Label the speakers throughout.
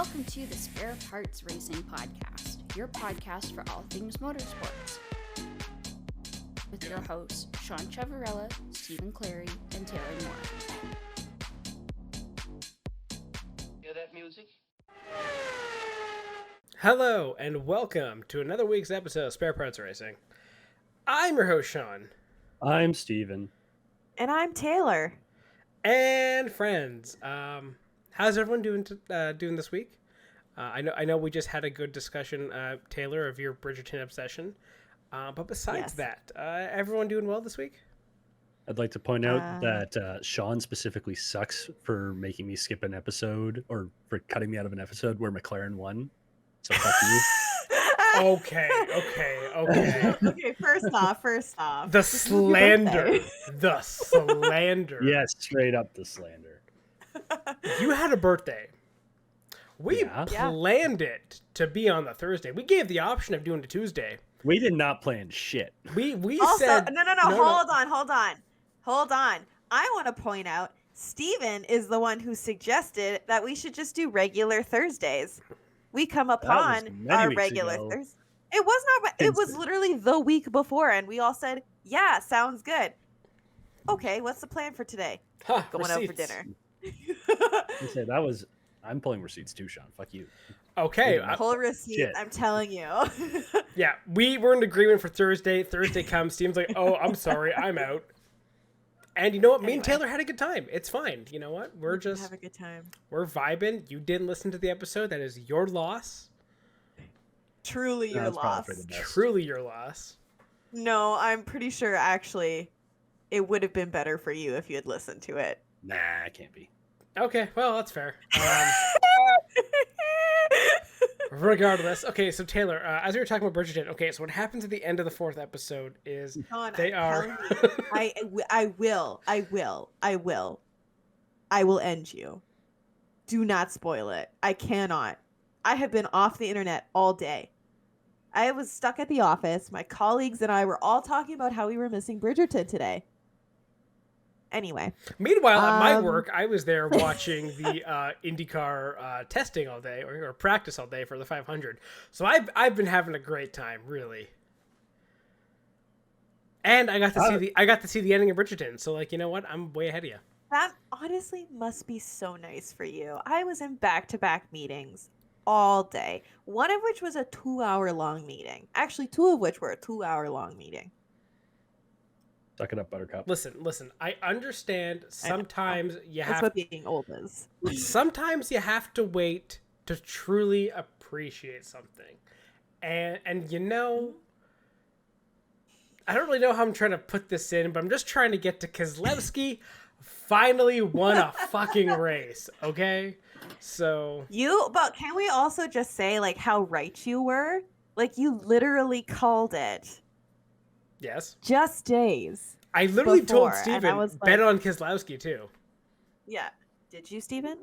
Speaker 1: Welcome to the Spare Parts Racing Podcast, your podcast for all things motorsports. With your hosts, Sean Chavarella, Stephen Clary, and Taylor Moore.
Speaker 2: Hear that music?
Speaker 3: Hello, and welcome to another week's episode of Spare Parts Racing. I'm your host, Sean.
Speaker 4: I'm Steven.
Speaker 5: And I'm Taylor.
Speaker 3: And friends, how's everyone doing this week? I know we just had a good discussion, Taylor, of your Bridgerton obsession. But besides that, everyone doing well this week?
Speaker 4: I'd like to point out that Sean specifically sucks for making me skip an episode or for cutting me out of an episode where McLaren won. So fuck you.
Speaker 3: Okay.
Speaker 5: Okay, first off.
Speaker 3: The slander. The slander.
Speaker 4: Yes, straight up the slander.
Speaker 3: You had a birthday. We planned it to be on the Thursday. We gave the option of doing the Tuesday.
Speaker 4: We did not plan shit.
Speaker 3: We
Speaker 5: also,
Speaker 3: said...
Speaker 5: No. Hold on. I want to point out, Steven is the one who suggested that we should just do regular Thursdays. We come upon our regular Thursdays. It was not. It was literally the week before, and we all said, "Yeah, sounds good." Okay, what's the plan for today? Going out for dinner.
Speaker 4: You said that was. I'm pulling receipts too, Sean. Fuck you.
Speaker 3: Okay.
Speaker 5: Pull receipts. I'm telling you.
Speaker 3: Yeah, we were in agreement for Thursday. Thursday comes. Steven's like, "Oh, I'm sorry, I'm out." And you know what? Me and Taylor had a good time. It's fine. You know what? We're just
Speaker 5: have a good time.
Speaker 3: We're vibing. You didn't listen to the episode. That is your loss.
Speaker 5: Truly your loss.
Speaker 3: Truly your loss.
Speaker 5: No, I'm pretty sure actually it would have been better for you if you had listened to it.
Speaker 4: Nah, it can't be.
Speaker 3: Okay, well, that's fair. Regardless. Okay, so Taylor, as we were talking about Bridgerton, okay, so what happens at the end of the fourth episode is they are...
Speaker 5: I will end you. Do not spoil it. I cannot. I have been off the internet all day. I was stuck at the office. My colleagues and I were all talking about how we were missing Bridgerton today. Anyway.
Speaker 3: Meanwhile, at my work, I was there watching the IndyCar testing all day, or practice all day for the 500. So I've been having a great time, really. And I got to see the ending of Bridgerton. So, like, you know what? I'm way ahead of you.
Speaker 5: That honestly must be so nice for you. I was in back-to-back meetings all day, one of which was a 2-hour-long meeting. Actually, two of which were a 2-hour-long meeting.
Speaker 4: Suck it up, Buttercup.
Speaker 3: Listen. I understand sometimes you have...
Speaker 5: That's what being old is.
Speaker 3: Sometimes you have to wait to truly appreciate something. And you know... I don't really know how I'm trying to put this in, but I'm just trying to get to Keselowski finally won a fucking race, okay? So...
Speaker 5: But can we also just say, like, how right you were? Like, you literally called it.
Speaker 3: Yes.
Speaker 5: Just days.
Speaker 3: I literally
Speaker 5: before,
Speaker 3: told Steven, bet on Keselowski, too.
Speaker 5: Yeah. Did you, Steven?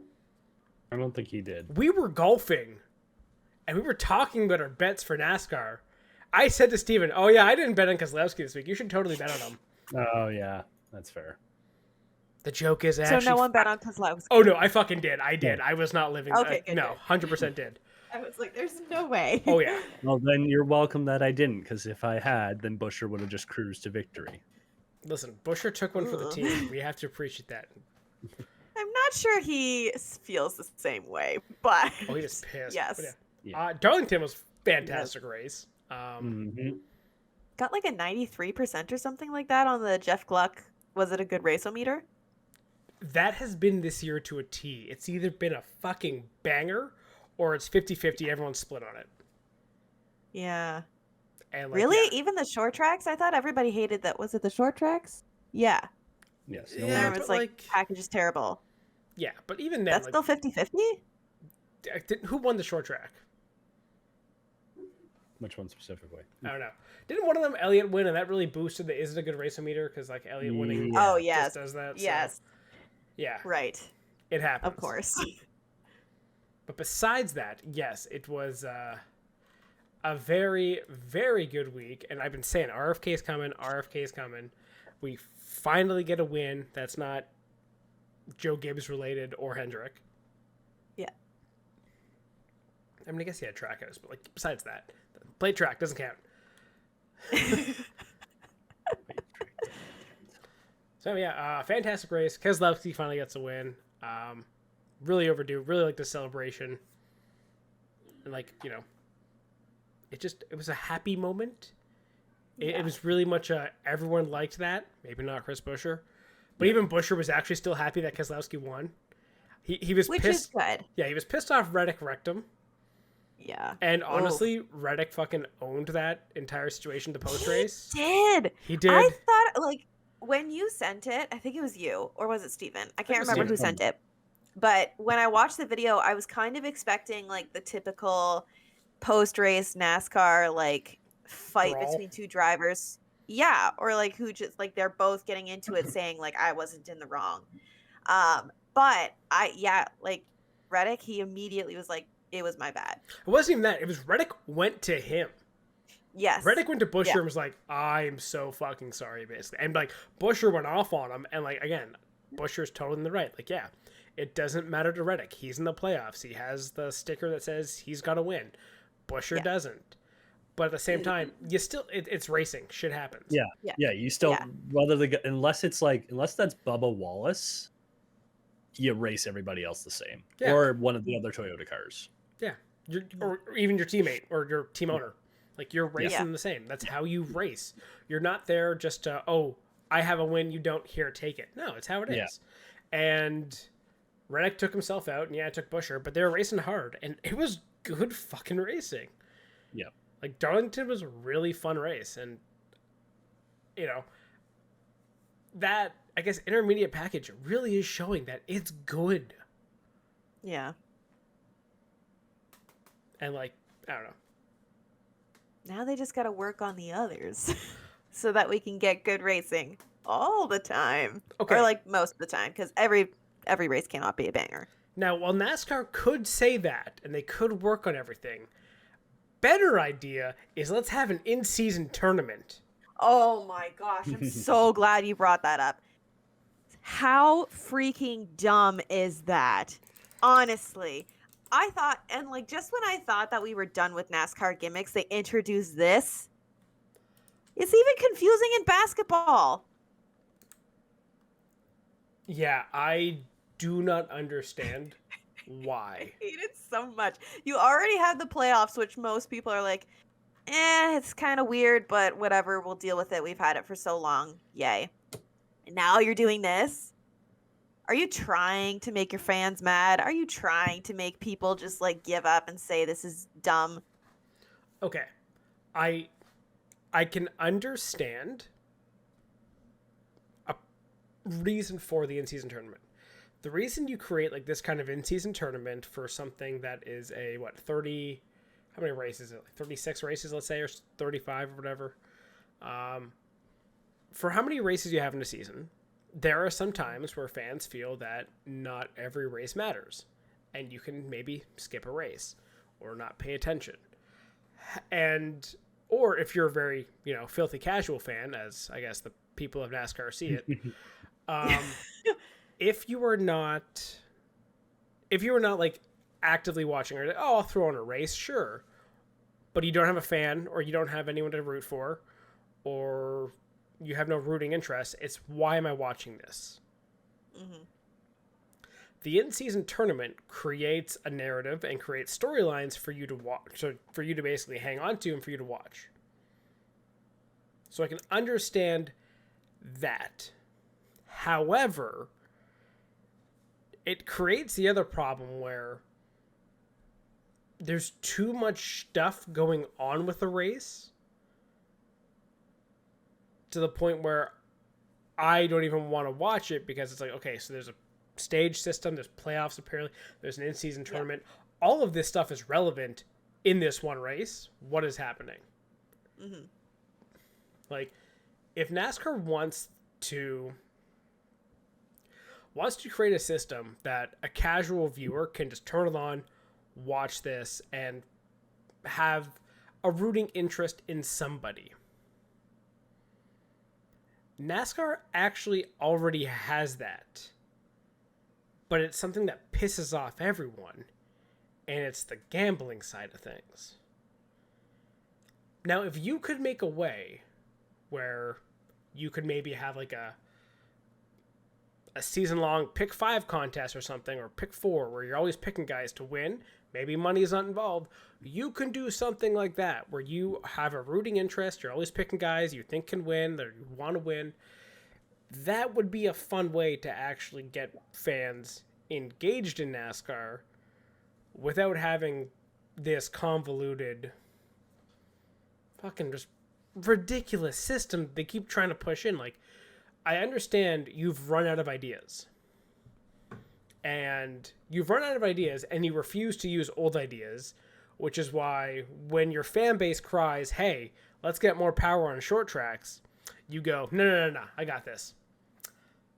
Speaker 4: I don't think he did.
Speaker 3: We were golfing, and we were talking about our bets for NASCAR. I said to Steven, "Oh, yeah, I didn't bet on Keselowski this week. You should totally bet on him."
Speaker 4: Oh, yeah. That's fair.
Speaker 3: The joke is
Speaker 5: so
Speaker 3: actually...
Speaker 5: So no one bet on Keselowski?
Speaker 3: Oh, no, I fucking did. I did. I was not living...
Speaker 5: Okay, good,
Speaker 3: no, 100% did.
Speaker 5: I was like, there's no way.
Speaker 3: Oh, yeah.
Speaker 4: Well, then you're welcome that I didn't, because if I had, then Buescher would have just cruised to victory.
Speaker 3: Listen, Buescher took one for the team. We have to appreciate that.
Speaker 5: I'm not sure he feels the same way, but...
Speaker 3: Oh, he just pissed.
Speaker 5: Yes.
Speaker 3: Yeah. Darlington was fantastic race.
Speaker 5: Got like a 93% or something like that on the Jeff Gluck. Was it a good race-o-meter?
Speaker 3: That has been this year to a T. It's either been a fucking banger or it's 50-50. Everyone's split on it.
Speaker 5: Yeah.
Speaker 3: And
Speaker 5: really? Yeah. Even the short tracks? I thought everybody hated that. Was it the short tracks? Yeah.
Speaker 4: Yes.
Speaker 3: Yeah,
Speaker 5: it's like package is terrible.
Speaker 3: Yeah, but even then...
Speaker 5: That's still 50-50?
Speaker 3: Who won the short track?
Speaker 4: Which one specifically?
Speaker 3: I don't know. Didn't one of them Elliott win, and that really boosted the "is it a good race-o-meter"? Because like Elliott winning, just does that.
Speaker 5: Yes.
Speaker 3: So, yeah.
Speaker 5: Right.
Speaker 3: It happens.
Speaker 5: Of course.
Speaker 3: But besides that, yes, it was a very, very good week, and I've been saying RFK's coming. We finally get a win that's not Joe Gibbs related or Hendrick.
Speaker 5: Yeah.
Speaker 3: I mean, I guess he had track house, but like besides that, plate track doesn't count. So yeah, fantastic race. Keselowski finally gets a win. Really overdue. Really like the celebration. And like, you know, it was a happy moment. It was really much everyone liked that. Maybe not Chris Buescher, but even Buescher was actually still happy that Keselowski won. He was
Speaker 5: Which
Speaker 3: pissed.
Speaker 5: is good.
Speaker 3: Yeah, he was pissed off Reddick wrecked him.
Speaker 5: Yeah.
Speaker 3: And honestly, Reddick fucking owned that entire situation the post race.
Speaker 5: He did. I thought, like, when you sent it, I think it was you, or was it Steven? I can't remember who sent it. But when I watched the video, I was kind of expecting, like, the typical post-race NASCAR, like, fight between two drivers. Yeah, or, like, who just, like, they're both getting into it saying, like, I wasn't in the wrong. But, like, Reddick, he immediately was like, it was my bad.
Speaker 3: It wasn't even that. It was Reddick went to him.
Speaker 5: Yes.
Speaker 3: Reddick went to Buescher and was like, I'm so fucking sorry, basically. And, like, Buescher went off on him. And, like, again, Buescher's totally in the right. Like, yeah, it doesn't matter to Reddick. He's in the playoffs. He has the sticker that says he's got to win. Buescher doesn't. But at the same time, you still, it's racing. Shit happens.
Speaker 4: Yeah. You still, unless that's Bubba Wallace, you race everybody else the same. Yeah. Or one of the other Toyota cars.
Speaker 3: Yeah. Or even your teammate or your team owner. Like, you're racing the same. That's how you race. You're not there just to, I have a win, you don't, here, take it. No, it's how it is. And Reddick took himself out, and it took Buescher, but they were racing hard, and it was good fucking racing.
Speaker 4: Yeah.
Speaker 3: Like, Darlington was a really fun race, and, you know, that, I guess, intermediate package really is showing that it's good.
Speaker 5: Yeah.
Speaker 3: And, like, I don't know.
Speaker 5: Now they just got to work on the others so that we can get good racing all the time. Okay. Or, like, most of the time, because every race cannot be a banger.
Speaker 3: Now, while NASCAR could say that, and they could work on everything, better idea is let's have an in-season tournament.
Speaker 5: Oh my gosh, I'm so glad you brought that up. How freaking dumb is that? Honestly. I thought, and like just when I thought that we were done with NASCAR gimmicks, they introduced this. It's even confusing in basketball.
Speaker 3: Yeah, I do not understand why.
Speaker 5: I hate it so much. You already have the playoffs, which most people are like, it's kind of weird, but whatever, we'll deal with it. We've had it for so long. Yay. And now you're doing this? Are you trying to make your fans mad? Are you trying to make people just like give up and say this is dumb?
Speaker 3: Okay. I can understand a reason for the in-season tournament. The reason you create like this kind of in-season tournament for something that is a 30, how many races is it? Like 36 races, let's say, or 35 or whatever. For how many races you have in a season, there are some times where fans feel that not every race matters, and you can maybe skip a race or not pay attention. And or if you're a very, filthy casual fan, as I guess the people of NASCAR see it, if you were not like actively watching or I'll throw on a race, sure, but you don't have a fan or you don't have anyone to root for, or you have no rooting interest, it's why am I watching this? Mm-hmm. The in-season tournament creates a narrative and creates storylines for you to watch, so for you to basically hang on to and for you to watch. So I can understand that. However, it creates the other problem where there's too much stuff going on with the race to the point where I don't even want to watch it because it's like, okay, so there's a stage system, there's playoffs apparently, there's an in-season tournament. Yeah. All of this stuff is relevant in this one race. What is happening? Mm-hmm. Like, if NASCAR wants to create a system that a casual viewer can just turn it on, watch this, and have a rooting interest in somebody. NASCAR actually already has that. But it's something that pisses off everyone. and it's the gambling side of things. Now, if you could make a way where you could maybe have like a season-long pick 5 contest or something, or pick 4, where you're always picking guys to win, maybe money is not involved, you can do something like that, where you have a rooting interest, you're always picking guys you think can win, or you want to win. That would be a fun way to actually get fans engaged in NASCAR without having this convoluted, fucking just ridiculous system they keep trying to push in. Like, I understand you've run out of ideas. And you've run out of ideas, and you refuse to use old ideas, which is why when your fan base cries, hey, let's get more power on short tracks, you go, no, I got this.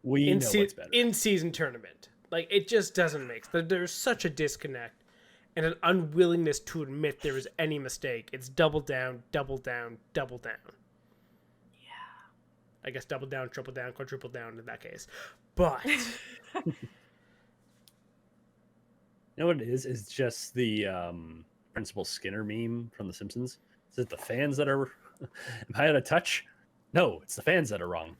Speaker 4: We know what's better.
Speaker 3: In-season tournament. Like, it just doesn't make sense. There's such a disconnect and an unwillingness to admit there was any mistake. It's double down, double down, double down.
Speaker 5: Yeah.
Speaker 3: I guess double down, triple down, quadruple down in that case. But...
Speaker 4: You know what it is? It's just the Principal Skinner meme from The Simpsons. Is it the fans that are... Am I out of touch? No, it's the fans that are wrong.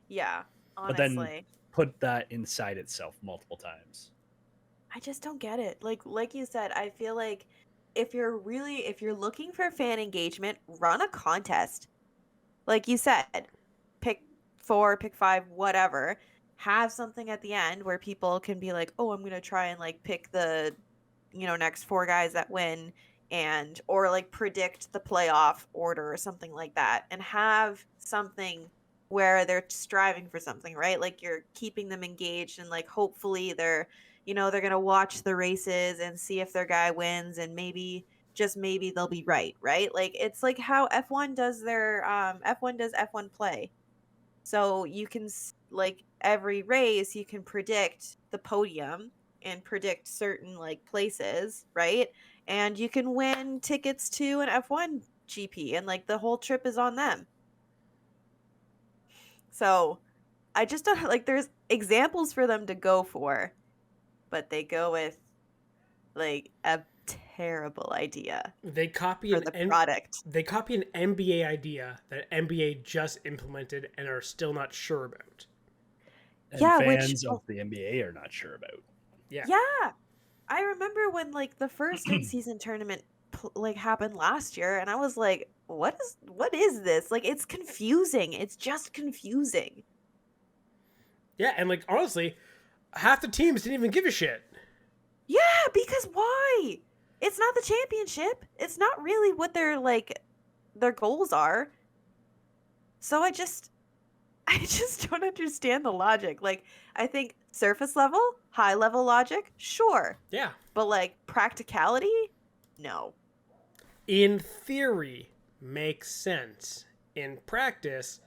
Speaker 5: Yeah, honestly.
Speaker 4: But then put that inside itself multiple times.
Speaker 5: I just don't get it. Like you said, I feel like if you're looking for fan engagement, run a contest. Like you said, pick 4, pick 5, whatever. Have something at the end where people can be like, oh, I'm going to try and like pick the, next 4 guys that win, or like predict the playoff order or something like that, and have something where they're striving for something, right? Like, you're keeping them engaged, and like hopefully they're going to watch the races and see if their guy wins, and maybe they'll be right? Like, it's like how F1 does their F1 play. So you can, like, every race you can predict the podium and predict certain like places, right? And you can win tickets to an F1 GP, and like the whole trip is on them. So I just don't, like, there's examples for them to go for, but they go with like a terrible idea.
Speaker 3: They copy
Speaker 5: for the product.
Speaker 3: They copy an NBA idea that NBA just implemented and are still not sure about.
Speaker 4: And
Speaker 5: Yeah,
Speaker 4: fans of the NBA are not sure about.
Speaker 3: Yeah.
Speaker 5: Yeah. I remember when like the first in-season tournament like happened last year, and I was like, what is this? Like, it's confusing. It's just confusing.
Speaker 3: Yeah, and like, honestly, half the teams didn't even give a shit.
Speaker 5: Yeah, because why? It's not the championship. It's not really what their goals are. So I just don't understand the logic. Like, I think surface level, high level logic, sure.
Speaker 3: Yeah.
Speaker 5: But like practicality, no.
Speaker 3: In theory, makes sense. In practice,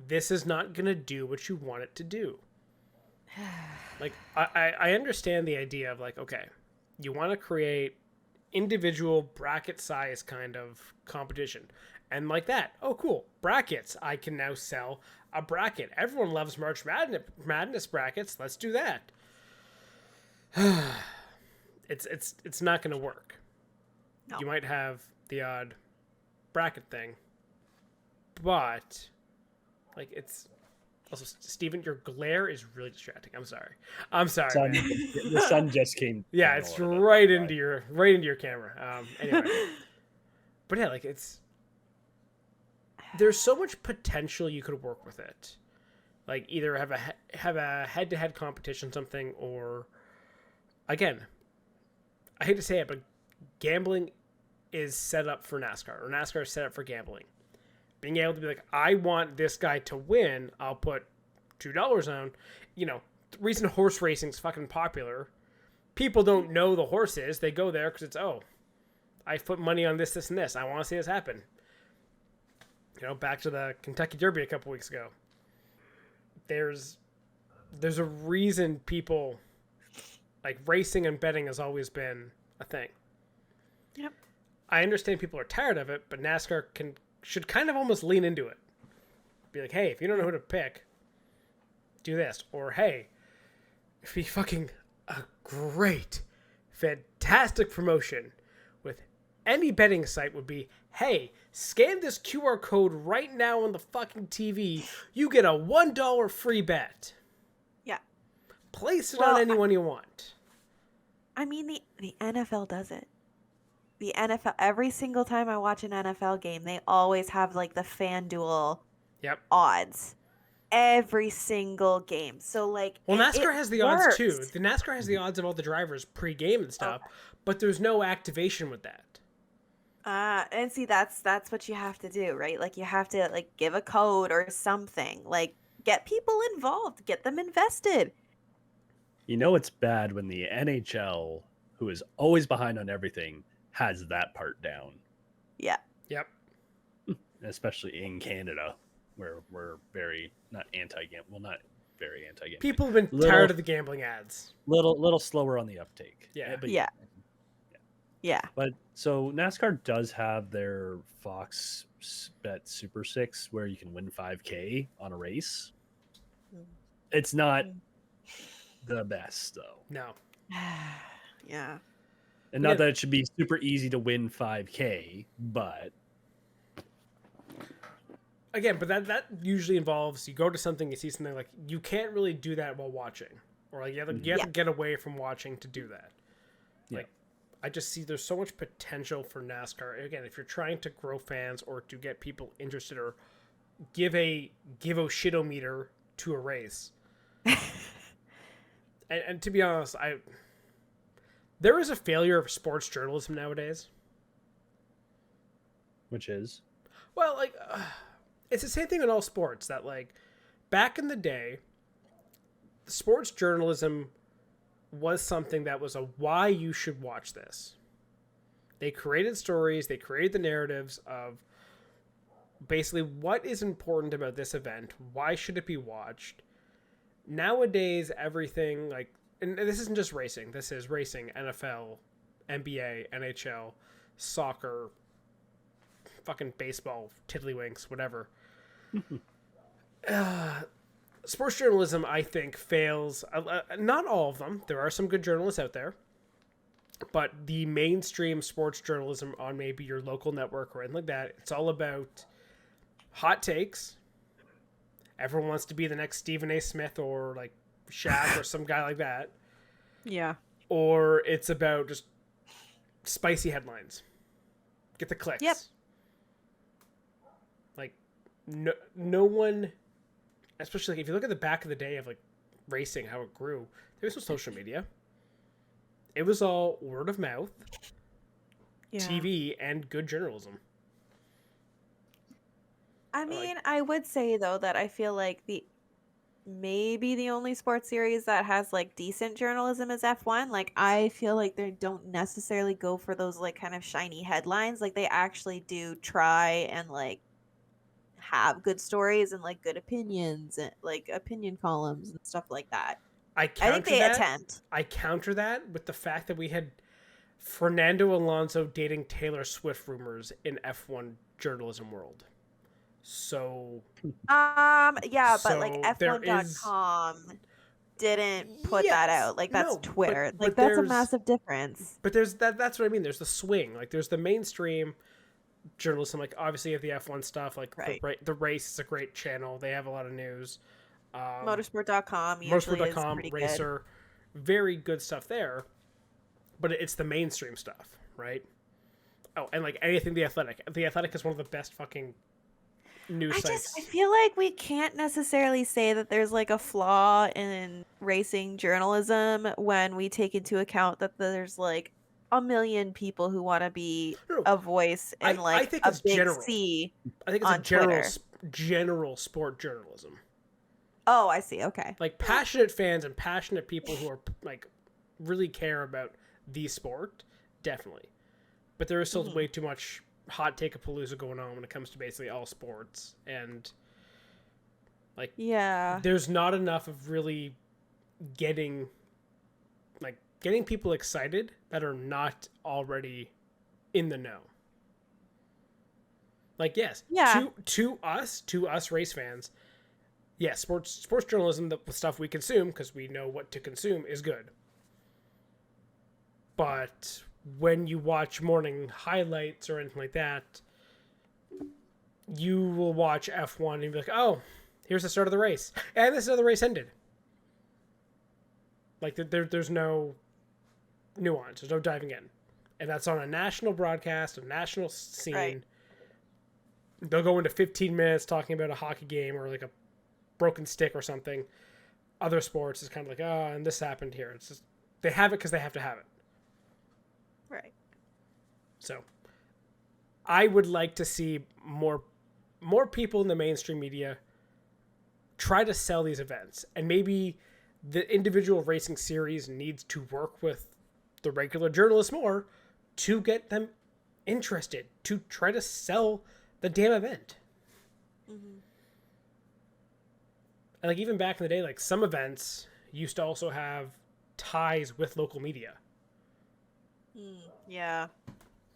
Speaker 3: this is not going to do what you want it to do. Like, I understand the idea of like, okay, you want to create individual bracket size kind of competition. And like that, oh cool, brackets. I can now sell a bracket. Everyone loves March Madness brackets. Let's do that. It's not going to work. No. You might have the odd bracket thing, but like, it's also, Steven, your glare is really distracting. I'm sorry,
Speaker 4: Sun, the sun just came.
Speaker 3: Yeah, it's right into your camera. Anyway, but yeah, like, there's so much potential you could work with it. Like, either have a head-to-head competition, something, or again, I hate to say it, but gambling is set up for NASCAR, or NASCAR is set up for gambling. Being able to be like, I want this guy to win, I'll put $2 on. The reason horse racing is fucking popular, people don't know the horses. They go there because it's, I put money on this, and this. I want to see this happen. Back to the Kentucky Derby a couple weeks ago. There's a reason people, like, racing and betting has always been a thing.
Speaker 5: Yep.
Speaker 3: I understand people are tired of it, but NASCAR should kind of almost lean into it. Be like, hey, if you don't know who to pick, do this. Or, hey, it'd be fucking a great fantastic promotion with any betting site would be, hey, scan this QR code right now on the fucking TV. You get a $1 free bet.
Speaker 5: Yeah.
Speaker 3: Place it on anyone you want.
Speaker 5: I mean, the NFL does it. The NFL, every single time I watch an NFL game, they always have like the FanDuel odds. Every single game. So like,
Speaker 3: well, NASCAR has the
Speaker 5: works.
Speaker 3: odds too. The NASCAR has the odds of all the drivers pre-game and stuff, but there's no activation with that.
Speaker 5: And see, that's what you have to do, right? Like you have to like give a code or something. Like get people involved, get them invested.
Speaker 4: You know it's bad when the NHL, who is always behind on everything, has that part down.
Speaker 5: Yeah.
Speaker 3: Yep.
Speaker 4: Especially in Canada, where we're very not anti-gambling. Well, not very anti-gambling.
Speaker 3: People have been tired of the gambling ads.
Speaker 4: Little slower on the uptake.
Speaker 3: Yeah.
Speaker 4: But
Speaker 5: yeah.
Speaker 4: But so NASCAR does have their Fox Bet Super 6 where you can win $5,000 on a race. It's not the best though.
Speaker 3: No.
Speaker 5: Yeah.
Speaker 4: And not that it should be super easy to win $5,000, but
Speaker 3: again, but that usually involves you go to something, you see something, like you can't really do that while watching, or like you have to get away from watching to do that. Like I just see there's so much potential for NASCAR. Again, if you're trying to grow fans or to get people interested or give a shitometer to a race. and to be honest, there is a failure of sports journalism nowadays.
Speaker 4: Which is?
Speaker 3: Well, like, it's the same thing in all sports, that, like, back in the day, sports journalism was something that was a why you should watch this. They created stories, they created the narratives of basically what is important about this event, why should it be watched. Nowadays, everything, like, and this isn't just racing, this is racing, NFL, NBA, NHL, soccer, fucking baseball, tiddlywinks, whatever. Sports journalism, I think, fails. Not all of them. There are some good journalists out there. But the mainstream sports journalism on maybe your local network or anything like that, it's all about hot takes. Everyone wants to be the next Stephen A. Smith or like Shaq or some guy like that.
Speaker 5: Yeah.
Speaker 3: Or it's about just spicy headlines. Get the clicks.
Speaker 5: Yep.
Speaker 3: Like, no one, especially like if you look at the back of the day of like racing, how it grew, there was no social media. It was all word of mouth, TV, and good journalism.
Speaker 5: I mean, I would say though that I feel like maybe the only sports series that has like decent journalism is F1. Like I feel like they don't necessarily go for those like kind of shiny headlines. Like they actually do try and like have good stories and like good opinions and like opinion columns and stuff like that. I think they attempt.
Speaker 3: I counter that with the fact that we had Fernando Alonso dating Taylor Swift rumors in F1 journalism world. So
Speaker 5: but like F1.com didn't put that out. Like that's Twitter. But that's a massive difference.
Speaker 3: But there's that's what I mean. There's the swing. Like there's the mainstream journalism. Like obviously you have the F1 stuff. Like the race is a great channel. They have a lot of news.
Speaker 5: Motorsport.com
Speaker 3: Racer, very good stuff there. But it's the mainstream stuff, right? Oh, and like anything The Athletic. The Athletic is one of the best fucking news sites.
Speaker 5: I feel like we can't necessarily say that there's like a flaw in racing journalism when we take into account that there's like a million people who want to be a voice in like
Speaker 3: I think
Speaker 5: a
Speaker 3: it's
Speaker 5: big
Speaker 3: general.
Speaker 5: C.
Speaker 3: I think it's a general sport journalism.
Speaker 5: Oh, I see. Okay.
Speaker 3: Like passionate fans and passionate people who are like really care about the sport, definitely. But there is still way too much hot take-a-palooza going on when it comes to basically all sports, and like there's not enough of really getting people excited that are not already in the know. Like to us race fans, yes, sports journalism, the stuff we consume because we know what to consume, is good. But when you watch morning highlights or anything like that, you will watch F1 and be like, oh, here's the start of the race. And this is how the race ended. Like, there's no nuance. There's no diving in. And that's on a national broadcast, a national scene.
Speaker 5: Right.
Speaker 3: They'll go into 15 minutes talking about a hockey game or like a broken stick or something. Other sports is kind of like, oh, and this happened here. It's just, they have it because they have to have it.
Speaker 5: Right.
Speaker 3: So I would like to see more people in the mainstream media try to sell these events. And maybe the individual racing series needs to work with the regular journalists more to get them interested, to try to sell the damn event.
Speaker 5: Mm-hmm.
Speaker 3: And like even back in the day, like some events used to also have ties with local media.
Speaker 5: Yeah.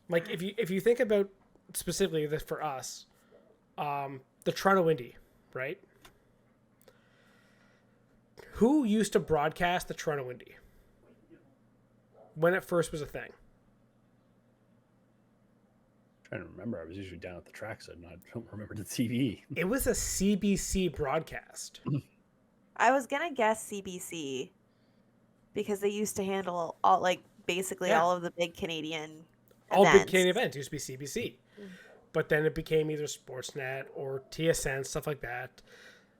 Speaker 3: Like if you think about specifically this for us, the Toronto Indy, right? Who used to broadcast the Toronto Indy when it first was a thing?
Speaker 4: I'm trying to remember. I was usually down at the track, so I don't remember the TV.
Speaker 3: It was a CBC broadcast.
Speaker 5: I was gonna guess CBC because they used to handle all, like, basically all of the big Canadian
Speaker 3: all
Speaker 5: events.
Speaker 3: big Canadian events used to be CBC, but then it became either Sportsnet or TSN, stuff like that.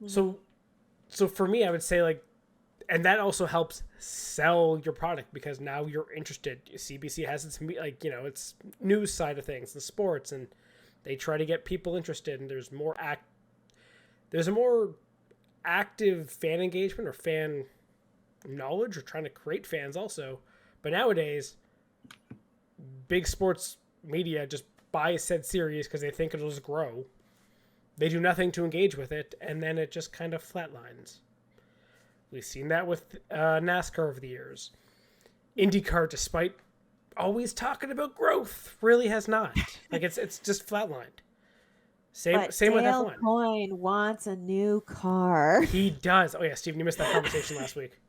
Speaker 3: So for me, I would say, like, and that also helps sell your product because now you're interested. CBC has its, like, you know, its news side of things and sports, and they try to get people interested, and there's a more active fan engagement or fan knowledge, or trying to create fans also. But nowadays, big sports media just buy said series because they think it'll just grow. They do nothing to engage with it, and then it just kind of flatlines. We've seen that with NASCAR over the years. IndyCar, despite always talking about growth, really has not. Like, it's just flatlined. Same with F1.
Speaker 5: Coyne wants a new car.
Speaker 3: He does. Oh yeah, Steven, you missed that conversation last week.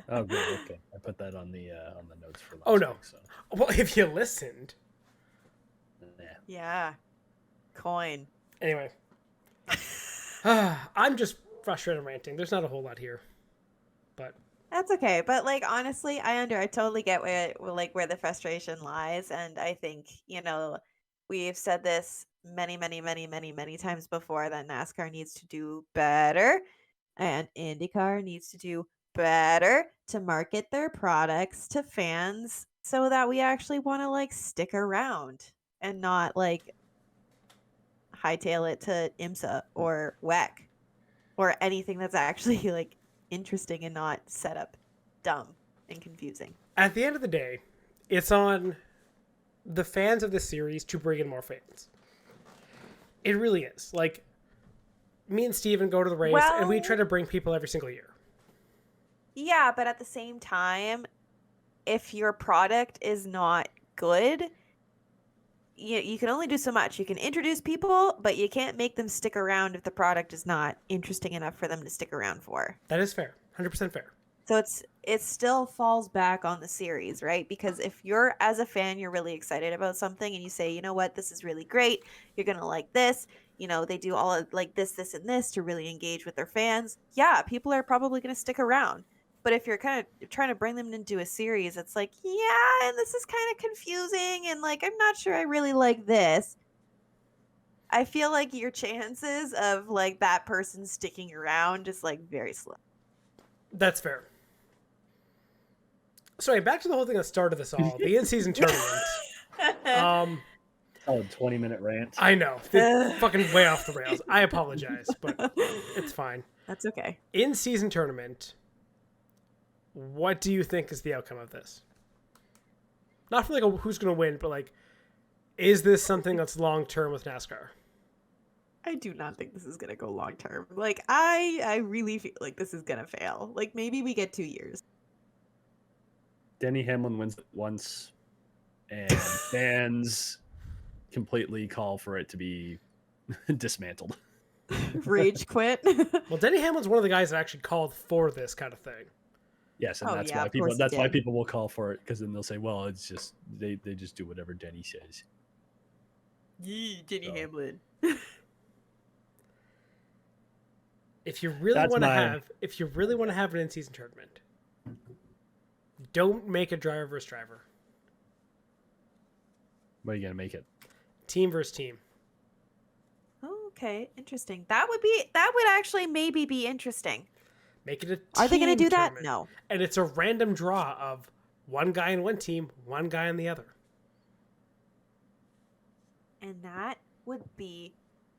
Speaker 4: Oh, good. Okay, I put that on the notes for last
Speaker 3: no.
Speaker 4: week, so.
Speaker 3: Well, if you listened.
Speaker 5: Yeah. Coyne.
Speaker 3: Anyway. I'm just frustrated and ranting. There's not a whole lot here. But
Speaker 5: that's okay. But, like, honestly, I totally get where the frustration lies. And I think, you know, we've said this many, many, many, many, many times before that NASCAR needs to do better and IndyCar needs to do better to market their products to fans so that we actually want to, like, stick around and not, like, hightail it to IMSA or WEC or anything that's actually, like, interesting and not set up dumb and confusing.
Speaker 3: At the end of the day, it's on the fans of the series to bring in more fans. It really is. Like, me and Steven go to the race, and we try to bring people every single year.
Speaker 5: Yeah, but at the same time, if your product is not good, you can only do so much. You can introduce people, but you can't make them stick around if the product is not interesting enough for them to stick around for.
Speaker 3: That is fair. 100% fair.
Speaker 5: So it still falls back on the series, right? Because if you're, as a fan, you're really excited about something and you say, you know what, this is really great. You're going to like this. You know, they do all of, like, this, and this to really engage with their fans. Yeah, people are probably going to stick around. But if you're kind of trying to bring them into a series, it's like, yeah, and this is kind of confusing. And, like, I'm not sure I really like this. I feel like your chances of, like, that person sticking around is, like, very slim.
Speaker 3: That's fair. Sorry, back to the whole thing that started this all. The in-season tournament.
Speaker 4: 20-minute rant.
Speaker 3: I know. It's fucking way off the rails. I apologize, but it's fine.
Speaker 5: That's okay.
Speaker 3: In-season tournament, what do you think is the outcome of this? Not for, like, who's going to win, but, like, is this something that's long-term with NASCAR?
Speaker 5: I do not think this is going to go long-term. Like, I really feel like this is going to fail. Like, maybe we get 2 years.
Speaker 4: Denny Hamlin wins it once, and fans completely call for it to be dismantled.
Speaker 5: Rage quit.
Speaker 3: Well, Denny Hamlin's one of the guys that actually called for this kind of thing.
Speaker 4: Yes, and
Speaker 5: Oh,
Speaker 4: that's
Speaker 5: yeah,
Speaker 4: why
Speaker 5: of
Speaker 4: people
Speaker 5: course he
Speaker 4: that's why
Speaker 5: did.
Speaker 4: people will call for it, because then they'll say, well, it's just they just do whatever Denny says.
Speaker 5: Yee, Jenny
Speaker 4: So-
Speaker 5: Hamlin.
Speaker 3: If you really
Speaker 4: That's
Speaker 3: want to
Speaker 4: my-
Speaker 3: have an in-season tournament, don't make a driver versus driver.
Speaker 4: What are you gonna make it?
Speaker 3: Team versus team.
Speaker 5: Oh, okay, interesting. That would actually maybe be interesting.
Speaker 3: Make it a team
Speaker 5: Are they going to do that?
Speaker 3: tournament.
Speaker 5: No.
Speaker 3: And it's a random draw of one guy in one team, one guy in the other.
Speaker 5: And that would be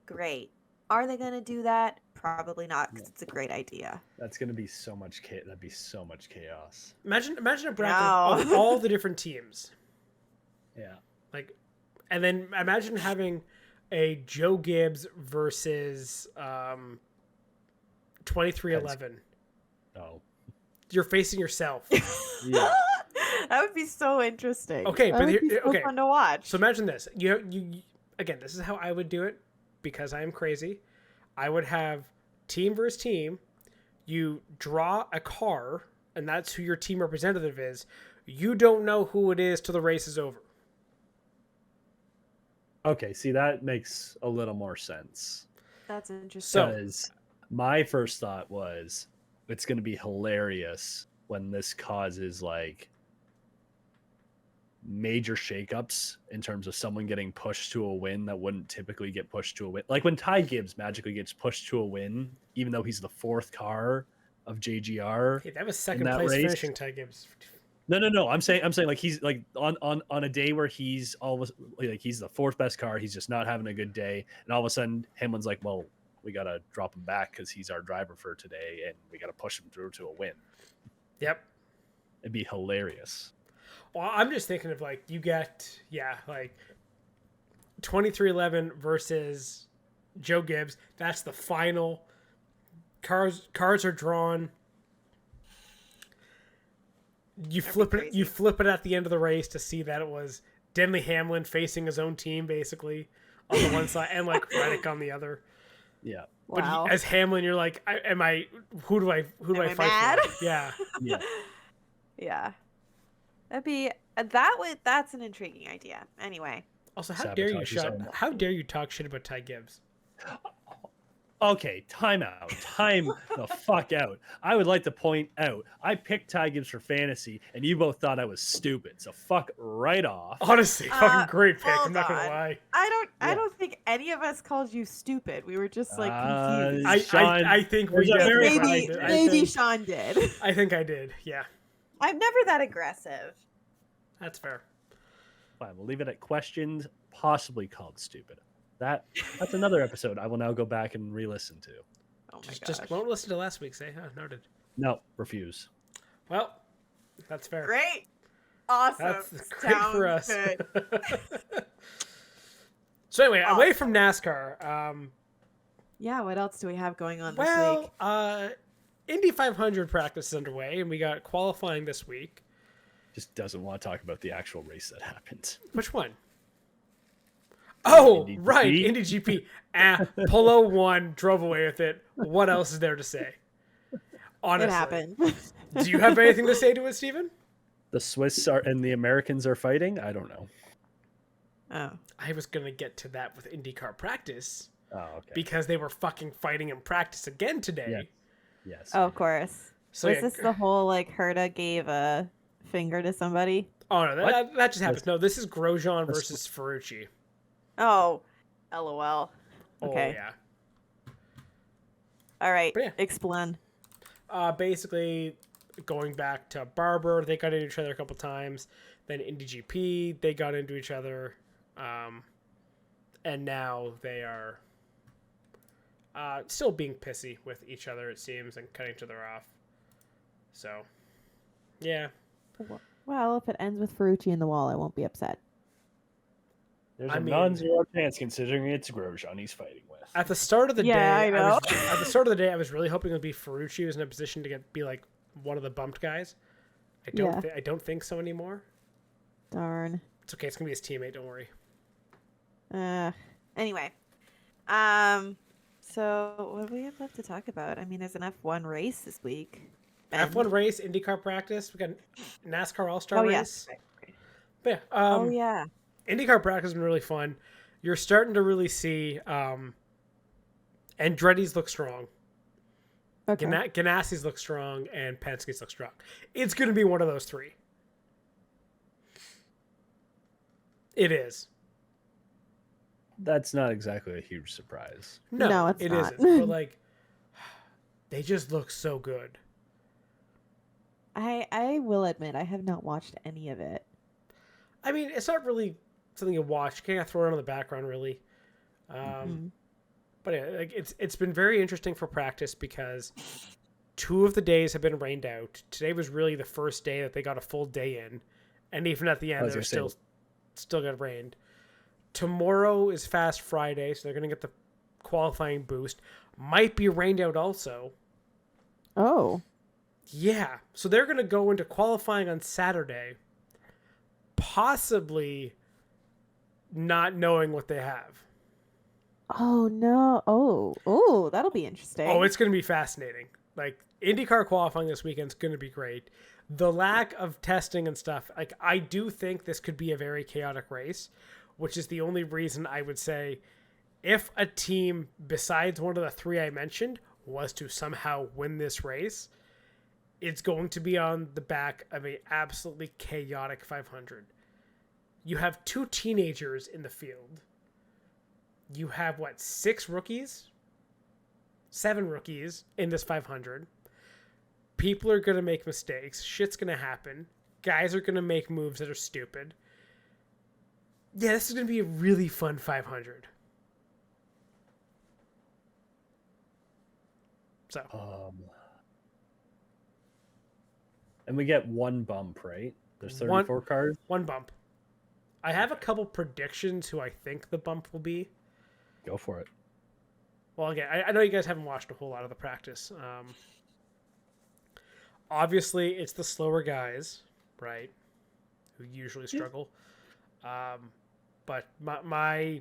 Speaker 5: great. Are they going to do that? Probably not, because it's a great idea.
Speaker 4: That's gonna be so much chaos. That'd be so much chaos.
Speaker 3: Imagine a bracket
Speaker 5: No.
Speaker 3: of all the different teams.
Speaker 4: Yeah.
Speaker 3: Like, and then imagine having a Joe Gibbs versus 2311.
Speaker 4: No.
Speaker 3: You're facing yourself.
Speaker 4: Yeah.
Speaker 5: That would be so interesting.
Speaker 3: Okay,
Speaker 5: that
Speaker 3: but
Speaker 5: would
Speaker 3: here-
Speaker 5: be so
Speaker 3: okay.
Speaker 5: fun to watch.
Speaker 3: So imagine this. You again, this is how I would do it because I am crazy. I would have team versus team. You draw a car, and that's who your team representative is. You don't know who it is till the race is over.
Speaker 4: Okay. See, that makes a little more sense.
Speaker 5: That's interesting.
Speaker 3: So-
Speaker 4: Because my first thought was, it's gonna be hilarious when this causes like major shakeups in terms of someone getting pushed to a win that wouldn't typically get pushed to a win. Like when Ty Gibbs magically gets pushed to a win, even though he's the fourth car of JGR.
Speaker 3: Hey, that was second
Speaker 4: that
Speaker 3: place
Speaker 4: race-
Speaker 3: finishing Ty Gibbs.
Speaker 4: No. I'm saying like he's like on a day where he's always like he's the fourth best car. He's just not having a good day, and all of a sudden Hamlin's like, well, we gotta drop him back because he's our driver for today, and we gotta push him through to a win.
Speaker 3: Yep.
Speaker 4: It'd be hilarious.
Speaker 3: Well, I'm just thinking of like you get like 2311 versus Joe Gibbs. That's the final. Cars are drawn. You flip it.
Speaker 5: crazy.
Speaker 3: You flip it at the end of the race to see that it was Denley Hamlin facing his own team, basically on the one side, and like Reddick on the other.
Speaker 4: Yeah.
Speaker 3: But
Speaker 5: Wow.
Speaker 3: as Hamlin, you're like, who do I
Speaker 5: Am I
Speaker 3: fight
Speaker 5: mad?
Speaker 3: for? Yeah.
Speaker 4: Yeah.
Speaker 5: Yeah. That's an intriguing idea. Anyway.
Speaker 3: Also, how dare you
Speaker 4: Sabotage his own-
Speaker 3: How dare you talk shit about Ty Gibbs?
Speaker 4: Okay, time out. Time the fuck out. I would like to point out, I picked Ty Gibbs for fantasy, and you both thought I was stupid. So fuck right off.
Speaker 3: Honestly, fucking great pick. I'm
Speaker 5: hold
Speaker 3: not gonna
Speaker 5: on.
Speaker 3: lie.
Speaker 5: I
Speaker 4: Yeah.
Speaker 5: don't think any of us called you stupid. We were just like
Speaker 4: Uh,
Speaker 5: confused.
Speaker 4: Sean,
Speaker 3: I think we
Speaker 4: there's a
Speaker 3: did.
Speaker 4: very-
Speaker 5: Maybe Sean did.
Speaker 3: I think I did. Yeah,
Speaker 5: I'm never that aggressive.
Speaker 3: that's fair.
Speaker 4: Fine, we'll leave it at questions possibly called stupid. That's another episode I will now go back and re-listen to.
Speaker 5: Oh my
Speaker 3: Just
Speaker 5: gosh.
Speaker 3: won't listen to last week's. Noted.
Speaker 4: No, refuse.
Speaker 3: Well, that's fair.
Speaker 5: Great. Awesome.
Speaker 3: That's great for us.
Speaker 5: Sounds good.
Speaker 3: So anyway, away from NASCAR.
Speaker 5: Yeah, what else do we have going on this week?
Speaker 3: Well, Indy 500 practice is underway, and we got qualifying this week.
Speaker 4: Just doesn't want to talk about the actual race that happened.
Speaker 3: Which one? Oh,
Speaker 4: Indy
Speaker 3: right,
Speaker 4: GP.
Speaker 3: Indy GP. Polo won, drove away with it. What else is there to say? Honestly,
Speaker 5: It happened.
Speaker 3: Do you have anything to say to it, Steven?
Speaker 4: The Swiss are and the Americans are fighting? I don't know.
Speaker 5: Oh.
Speaker 3: I was gonna get to that with IndyCar practice
Speaker 4: Oh, okay.
Speaker 3: because they were fucking fighting in practice again today.
Speaker 4: Yes.
Speaker 5: Oh, of course.
Speaker 3: So
Speaker 5: Was
Speaker 3: yeah.
Speaker 5: this the whole like Herta gave a finger to somebody?
Speaker 3: Oh no, that just happens.
Speaker 4: That's-
Speaker 3: No, this is Grosjean
Speaker 4: that's-
Speaker 3: versus Ferrucci.
Speaker 5: Oh, LOL. Okay.
Speaker 3: Oh yeah.
Speaker 5: All right.
Speaker 3: But yeah.
Speaker 5: Explain.
Speaker 3: Basically, going back to Barber, they got into each other a couple times. Then Indy GP, they got into each other, and now they are still being pissy with each other, it seems, and cutting each other off. So, yeah.
Speaker 5: Well, if it ends with Ferrucci in the wall, I won't be upset.
Speaker 4: There's
Speaker 3: I
Speaker 4: a
Speaker 3: mean-
Speaker 4: non-zero chance considering it's Grosjean he's fighting with.
Speaker 3: At the start of the
Speaker 5: Yeah,
Speaker 3: day,
Speaker 5: I know.
Speaker 3: at the start of the day, I was really hoping it would be Ferrucci was in a position to be like one of the bumped guys.
Speaker 5: Yeah.
Speaker 3: I don't think so anymore.
Speaker 5: Darn.
Speaker 3: It's okay. It's gonna be his teammate. Don't worry.
Speaker 5: Anyway. So what do we have left to talk about? I mean, there's an F1 race this week. happen.
Speaker 3: F1 race, IndyCar practice. We got NASCAR All-Star race.
Speaker 5: Yes.
Speaker 3: But yeah,
Speaker 5: Oh yeah.
Speaker 3: IndyCar practice has been really fun. You're starting to really see Andretti's look strong.
Speaker 2: Okay.
Speaker 3: Ganassi's look strong, and Penske's look strong. It's going to be one of those three. It is.
Speaker 4: That's not exactly a huge surprise.
Speaker 2: No, it's
Speaker 3: it
Speaker 2: not.
Speaker 3: isn't. But like, they just look so good.
Speaker 2: I will admit I have not watched any of it.
Speaker 3: I mean, it's not really something you watch. You can't throw it on the background, really. But yeah, like it's been very interesting for practice because 2 of the days have been rained out. Today was really the first day that they got a full day in, and even at the end, they were still got rained. Tomorrow is Fast Friday, so they're going to get the qualifying boost. Might be rained out also.
Speaker 2: Oh.
Speaker 3: Yeah, so they're going to go into qualifying on Saturday, possibly not knowing what they have.
Speaker 2: Oh no. Oh, that'll be interesting.
Speaker 3: Oh, it's going to be fascinating. Like, IndyCar qualifying this weekend is going to be great. The lack of testing and stuff, like, I do think this could be a very chaotic race, which is the only reason I would say if a team besides one of the 3 I mentioned was to somehow win this race, it's going to be on the back of a absolutely chaotic 500. You have 2 teenagers in the field. You have, 6 rookies? 7 rookies in this 500. People are going to make mistakes. Shit's going to happen. Guys are going to make moves that are stupid. Yeah, this is going to be a really fun 500. So.
Speaker 4: And we get 1 bump, right? There's 34 cars?
Speaker 3: 1 bump. I have a couple predictions who I think the bump will be.
Speaker 4: Go for it.
Speaker 3: Well, again, I know you guys haven't watched a whole lot of the practice. Obviously, it's the slower guys, right, who usually struggle. But my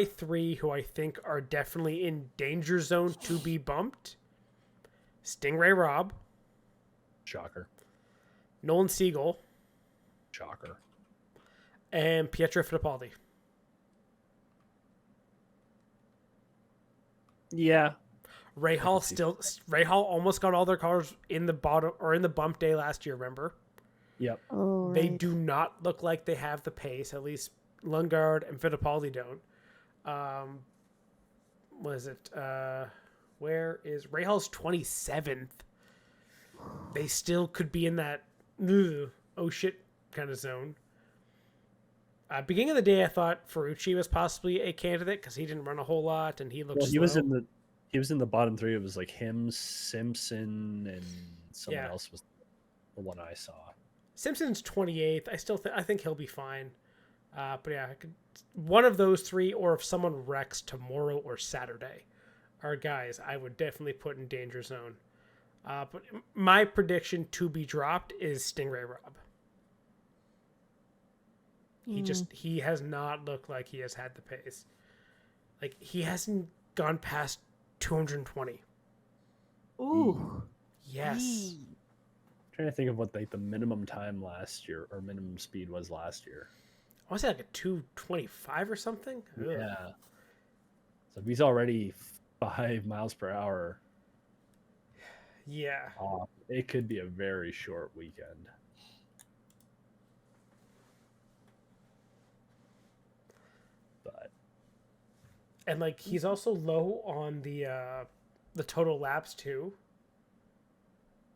Speaker 3: 3 who I think are definitely in danger zone to be bumped: Stingray Robb,
Speaker 4: Shocker.
Speaker 3: Nolan Siegel,
Speaker 4: Shocker.
Speaker 3: and Pietro Fittipaldi.
Speaker 4: Yeah.
Speaker 3: Rahal almost got all their cars in the bottom or in the bump day last year, remember?
Speaker 4: Yep.
Speaker 2: Oh, right.
Speaker 3: They do not look like they have the pace, at least Lundgaard and Fittipaldi don't. What is it? Where is Rahal's 27th? They still could be in that oh shit kind of zone. Beginning of the day, I thought Ferrucci was possibly a candidate because he didn't run a whole lot and he looked slow.
Speaker 4: He was in the bottom 3. It was like him, Simpson, and someone else was the one I saw.
Speaker 3: Simpson's 28th. I think he'll be fine. But yeah, one of those 3, or if someone wrecks tomorrow or Saturday, are guys I would definitely put in danger zone. But my prediction to be dropped is Stingray Robb. He has not looked like he has had the pace. Like, he hasn't gone past 220.
Speaker 2: Ooh.
Speaker 3: Yes.
Speaker 4: I'm trying to think of what the minimum time last year or minimum speed was last year.
Speaker 3: I want to say like a 225 or something. Ugh.
Speaker 4: Yeah. So if he's already 5 miles per hour.
Speaker 3: Yeah.
Speaker 4: It could be a very short weekend.
Speaker 3: And like, he's also low on the total laps too.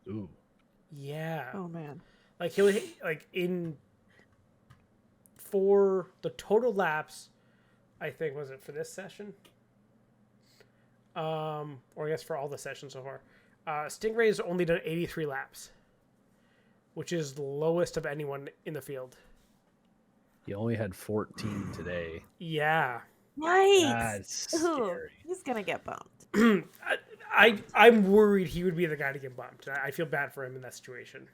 Speaker 4: Ooh.
Speaker 3: Yeah.
Speaker 2: Oh man.
Speaker 3: Like, he'll for the total laps, I think, was it for this session? Or I guess for all the sessions so far. Stingray's only done 83 laps, which is the lowest of anyone in the field.
Speaker 4: He only had 14 today.
Speaker 3: Yeah.
Speaker 5: Yikes.
Speaker 4: That's scary.
Speaker 5: He's gonna get bumped.
Speaker 3: I'm worried he would be the guy to get bumped. I feel bad for him in that situation.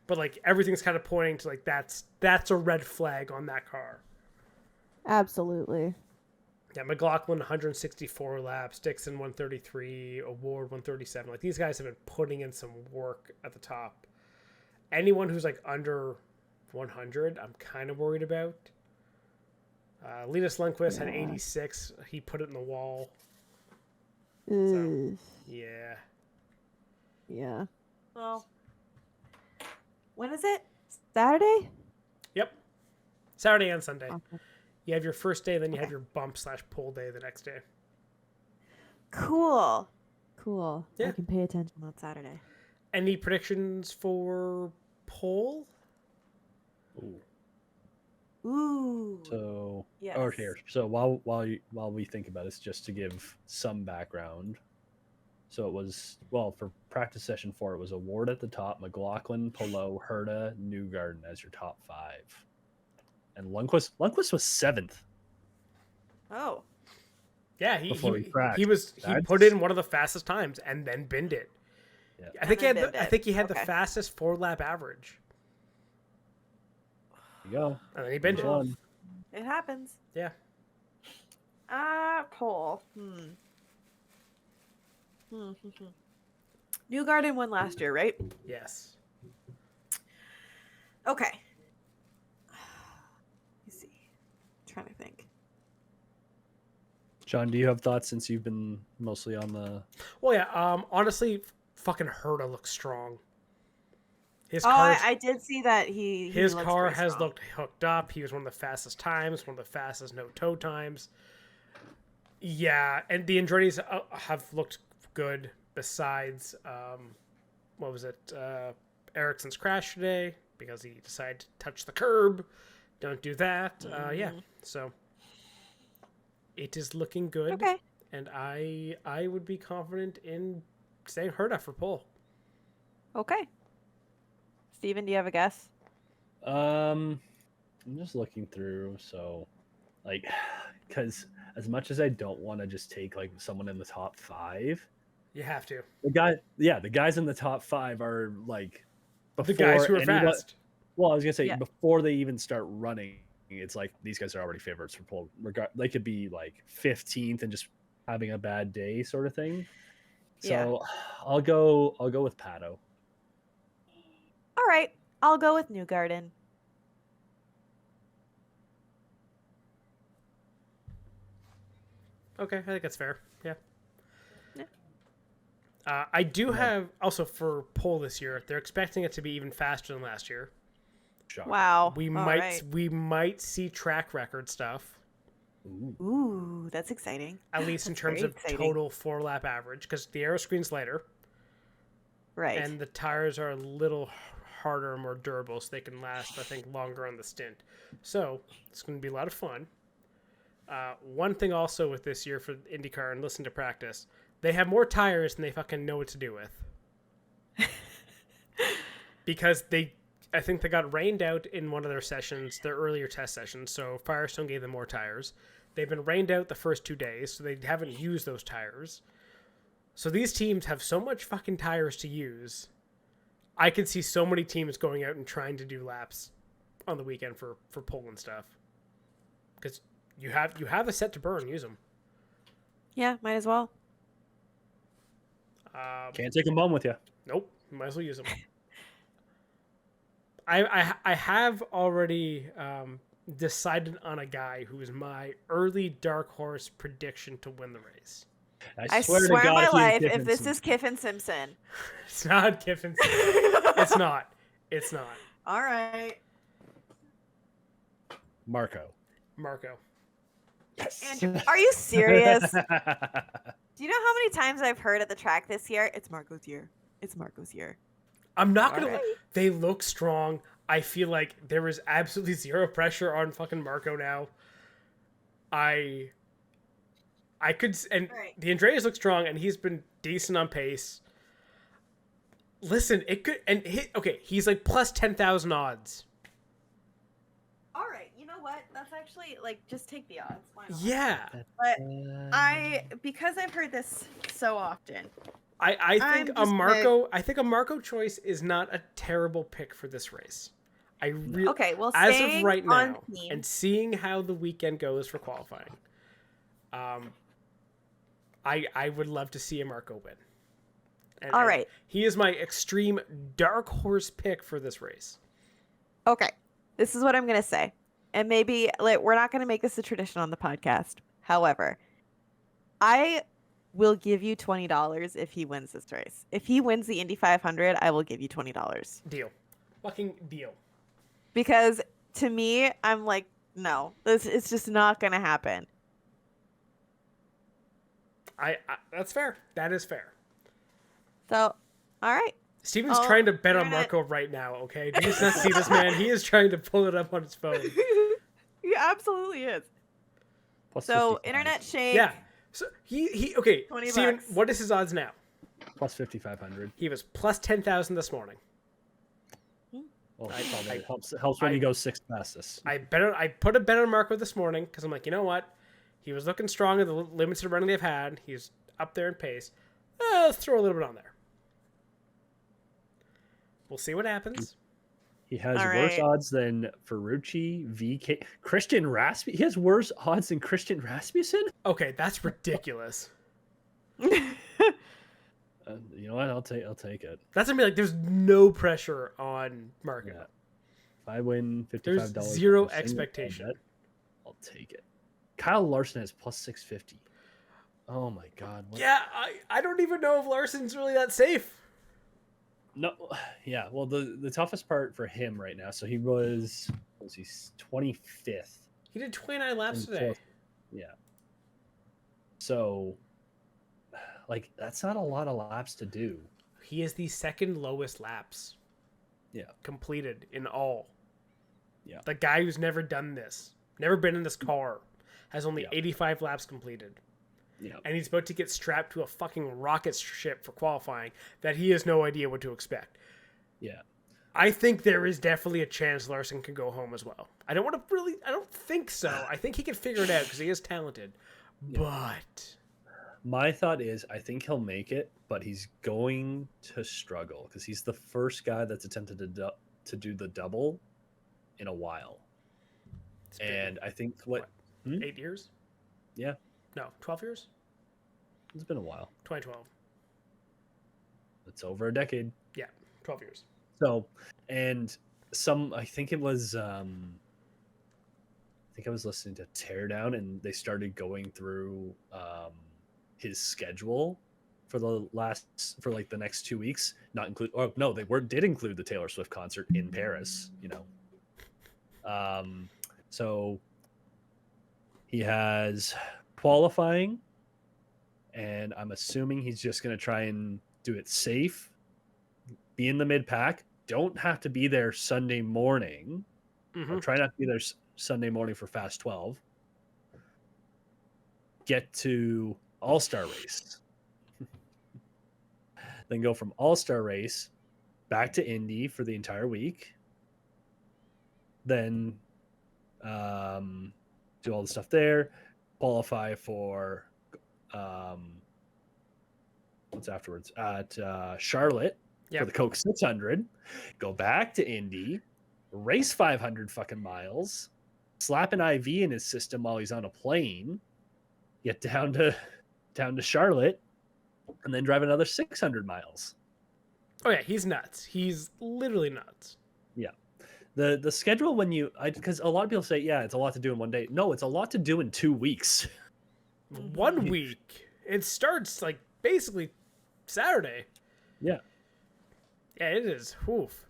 Speaker 3: But like, everything's kind of pointing to like that's a red flag on that car.
Speaker 2: Absolutely.
Speaker 3: Yeah, McLaughlin 164 laps, Dixon 133, Award 137. Like these guys have been putting in some work at the top. Anyone who's like under 100, I'm kind of worried about. Linus Lundqvist had 86. He put it in the wall. So, yeah.
Speaker 2: Yeah.
Speaker 5: Well, when is it? Saturday?
Speaker 3: Yep. Saturday and Sunday.
Speaker 2: Okay.
Speaker 3: You have your first day, then you have your bump/pull day the next day.
Speaker 5: Cool.
Speaker 2: Cool.
Speaker 3: Yeah.
Speaker 2: I can pay attention.
Speaker 5: On Saturday.
Speaker 3: Any predictions for pole?
Speaker 5: Ooh.
Speaker 4: So,
Speaker 5: Yes.
Speaker 4: or here. So while we think about it, it's just to give some background. So it was, well, for practice session 4, it was Award at the top, McLaughlin, Pelot, Herta, Newgarden as your top 5. And Lundqvist was 7th.
Speaker 5: Oh.
Speaker 3: Yeah, he
Speaker 4: That's...
Speaker 3: put in one of the fastest times and then binned it.
Speaker 4: Yeah.
Speaker 3: I think he had the fastest 4-lap average.
Speaker 4: There you go.
Speaker 3: And then he binned it.
Speaker 5: It happens.
Speaker 3: Yeah.
Speaker 5: Pole. Newgarden won last year, right?
Speaker 3: Yes.
Speaker 5: Okay. Let me see. I'm trying to think.
Speaker 4: John, do you have thoughts since you've been mostly on the...
Speaker 3: Well, yeah. Honestly, fucking Herta looks strong. His car.
Speaker 5: I did see that
Speaker 3: his car has
Speaker 5: strong.
Speaker 3: looked hooked up. He was one of the fastest times, one of the fastest no-toe times. Yeah, and the Andretti's have looked good. Besides, what was it? Ericsson's crash today because he decided to touch the curb. Don't do that. Yeah, so it is looking good.
Speaker 5: Okay.
Speaker 3: And I would be confident in saying Herta for pole.
Speaker 5: Okay. Steven, do you have a guess?
Speaker 4: I'm just looking through, so like, because as much as I don't want to just take like someone in the top 5,
Speaker 3: you have to.
Speaker 4: The guys in the top 5 are like
Speaker 3: The guys who are fast.
Speaker 4: Well, I was gonna say before they even start running, it's like these guys are already favorites for pole. They could be like 15th and just having a bad day, sort of thing. So I'll go with Pato.
Speaker 5: All right. I'll go with Newgarden.
Speaker 3: Okay, I think that's fair. Yeah. I do have also for pole this year. They're expecting it to be even faster than last year.
Speaker 4: Shocker.
Speaker 5: Wow.
Speaker 3: We might see track record stuff.
Speaker 5: Ooh, that's exciting.
Speaker 3: At least in terms of total 4-lap average, because the aero screen's lighter.
Speaker 5: Right.
Speaker 3: And the tires are a little harder and more durable, so they can last, I think, longer on the stint. So it's going to be a lot of fun. One thing also with this year for IndyCar, and listen to practice, they have more tires than they fucking know what to do with. Because I think they got rained out in one of their sessions, their earlier test sessions, so Firestone gave them more tires. They've been rained out the first 2 days, so they haven't used those tires. So these teams have so much fucking tires to use. I could see so many teams going out and trying to do laps on the weekend for pole and stuff. Because you have a set to burn, use them.
Speaker 5: Yeah, might as well.
Speaker 4: Can't take them home with you.
Speaker 3: Nope, might as well use them. I have already decided on a guy who is my early dark horse prediction to win the race.
Speaker 5: I swear to God, my life, if this is Kiffin Simpson.
Speaker 3: It's not Kiffin Simpson. It's not. It's not.
Speaker 5: All right.
Speaker 4: Marco.
Speaker 5: Andrew, are you serious? Do you know how many times I've heard at the track this year? It's Marco's year. It's Marco's year.
Speaker 3: I'm not going to... They look strong. I feel like there is absolutely zero pressure on fucking Marco now. I could... And the Andreas looks strong, and he's been decent on pace. Listen, it could... And he's like plus 10,000 odds.
Speaker 5: All right, you know what? That's actually, like, just take the odds. Why not?
Speaker 3: Yeah.
Speaker 5: But because I've heard this so often...
Speaker 3: I think a Marco choice is not a terrible pick for this race.
Speaker 5: Okay, well,
Speaker 3: as of right now, and seeing how the weekend goes for qualifying, I would love to see a Marco win.
Speaker 5: All right.
Speaker 3: He is my extreme dark horse pick for this race.
Speaker 5: Okay. This is what I'm going to say. And maybe we're not going to make this a tradition on the podcast. However, I will give you $20 if he wins this race. If he wins the Indy 500, I will give you $20.
Speaker 3: Deal. Fucking deal.
Speaker 5: Because to me, I'm like, no, it's just not going to happen.
Speaker 3: I that's fair. That is fair.
Speaker 5: So, all right.
Speaker 3: Steven's trying to bet on Marco right now, okay? Do you just not see this man? He is trying to pull it up on his phone.
Speaker 5: He absolutely is.
Speaker 4: Plus
Speaker 5: So,
Speaker 4: 55.
Speaker 5: Internet Shake.
Speaker 3: Yeah. So he okay.
Speaker 5: $20.
Speaker 3: Steven, what is his odds now?
Speaker 4: Plus 5,500.
Speaker 3: He was plus 10,000 this morning.
Speaker 4: Well, it helps when you go sixth fastest.
Speaker 3: I put a bet on Marco this morning because I'm like, you know what? He was looking strong in the limited running they've had. He's up there in pace. Let's throw a little bit on there. We'll see what happens.
Speaker 4: He has
Speaker 5: All
Speaker 4: worse
Speaker 5: right.
Speaker 4: odds than Ferrucci, VK, Christian Rasmussen. He has worse odds than Christian Rasmussen.
Speaker 3: Okay, that's ridiculous.
Speaker 4: You know what? I'll take it.
Speaker 3: That's gonna be like there's no pressure on Marco.
Speaker 4: Yeah. If I win $55,
Speaker 3: There's zero
Speaker 4: for a single
Speaker 3: expectation.
Speaker 4: bet, I'll take it. Kyle Larson has plus 650. Oh my God. What?
Speaker 3: Yeah, I don't even know if Larson's really that safe.
Speaker 4: No. Yeah. Well, the toughest part for him right now. So he was 25th.
Speaker 3: He did 29 laps
Speaker 4: in
Speaker 3: today.
Speaker 4: fourth. Yeah. So, like, that's not a lot of laps to do.
Speaker 3: He is the second lowest laps.
Speaker 4: Yeah.
Speaker 3: Completed in all.
Speaker 4: Yeah.
Speaker 3: The guy who's never done this, never been in this car, has only 85 laps completed.
Speaker 4: Yeah.
Speaker 3: And he's about to get strapped to a fucking rocket ship for qualifying that he has no idea what to expect.
Speaker 4: Yeah.
Speaker 3: I think there is definitely a chance Larson can go home as well. I don't think so. I think he can figure it out because he is talented.
Speaker 4: Yeah.
Speaker 3: But
Speaker 4: My thought is I think he'll make it, but he's going to struggle because he's the first guy that's attempted to do the double in a while. And I think
Speaker 3: 8 years?
Speaker 4: Yeah.
Speaker 3: No, 12 years?
Speaker 4: It's been a while.
Speaker 3: 2012.
Speaker 4: It's over a decade.
Speaker 3: Yeah, 12 years.
Speaker 4: So, and I think it was, I think I was listening to Teardown and they started going through his schedule for the next 2 weeks, did include the Taylor Swift concert in Paris, so he has qualifying, and I'm assuming he's just going to try and do it safe, be in the mid pack, don't have to be there Sunday morning, or try not to be there Sunday morning for Fast 12, get to All-Star race, then go from All-Star race back to Indy for the entire week, then do all the stuff there, qualify for what's afterwards at Charlotte for the Coke 600, go back to Indy, race 500 fucking miles, slap an IV in his system while he's on a plane, get down to Charlotte, and then drive another 600 miles.
Speaker 3: Oh yeah, he's nuts. He's literally nuts.
Speaker 4: Yeah. The schedule because a lot of people say, yeah, it's a lot to do in one day. No, it's a lot to do in 2 weeks.
Speaker 3: 1 week. It starts like basically Saturday.
Speaker 4: Yeah.
Speaker 3: Yeah, it is. Oof.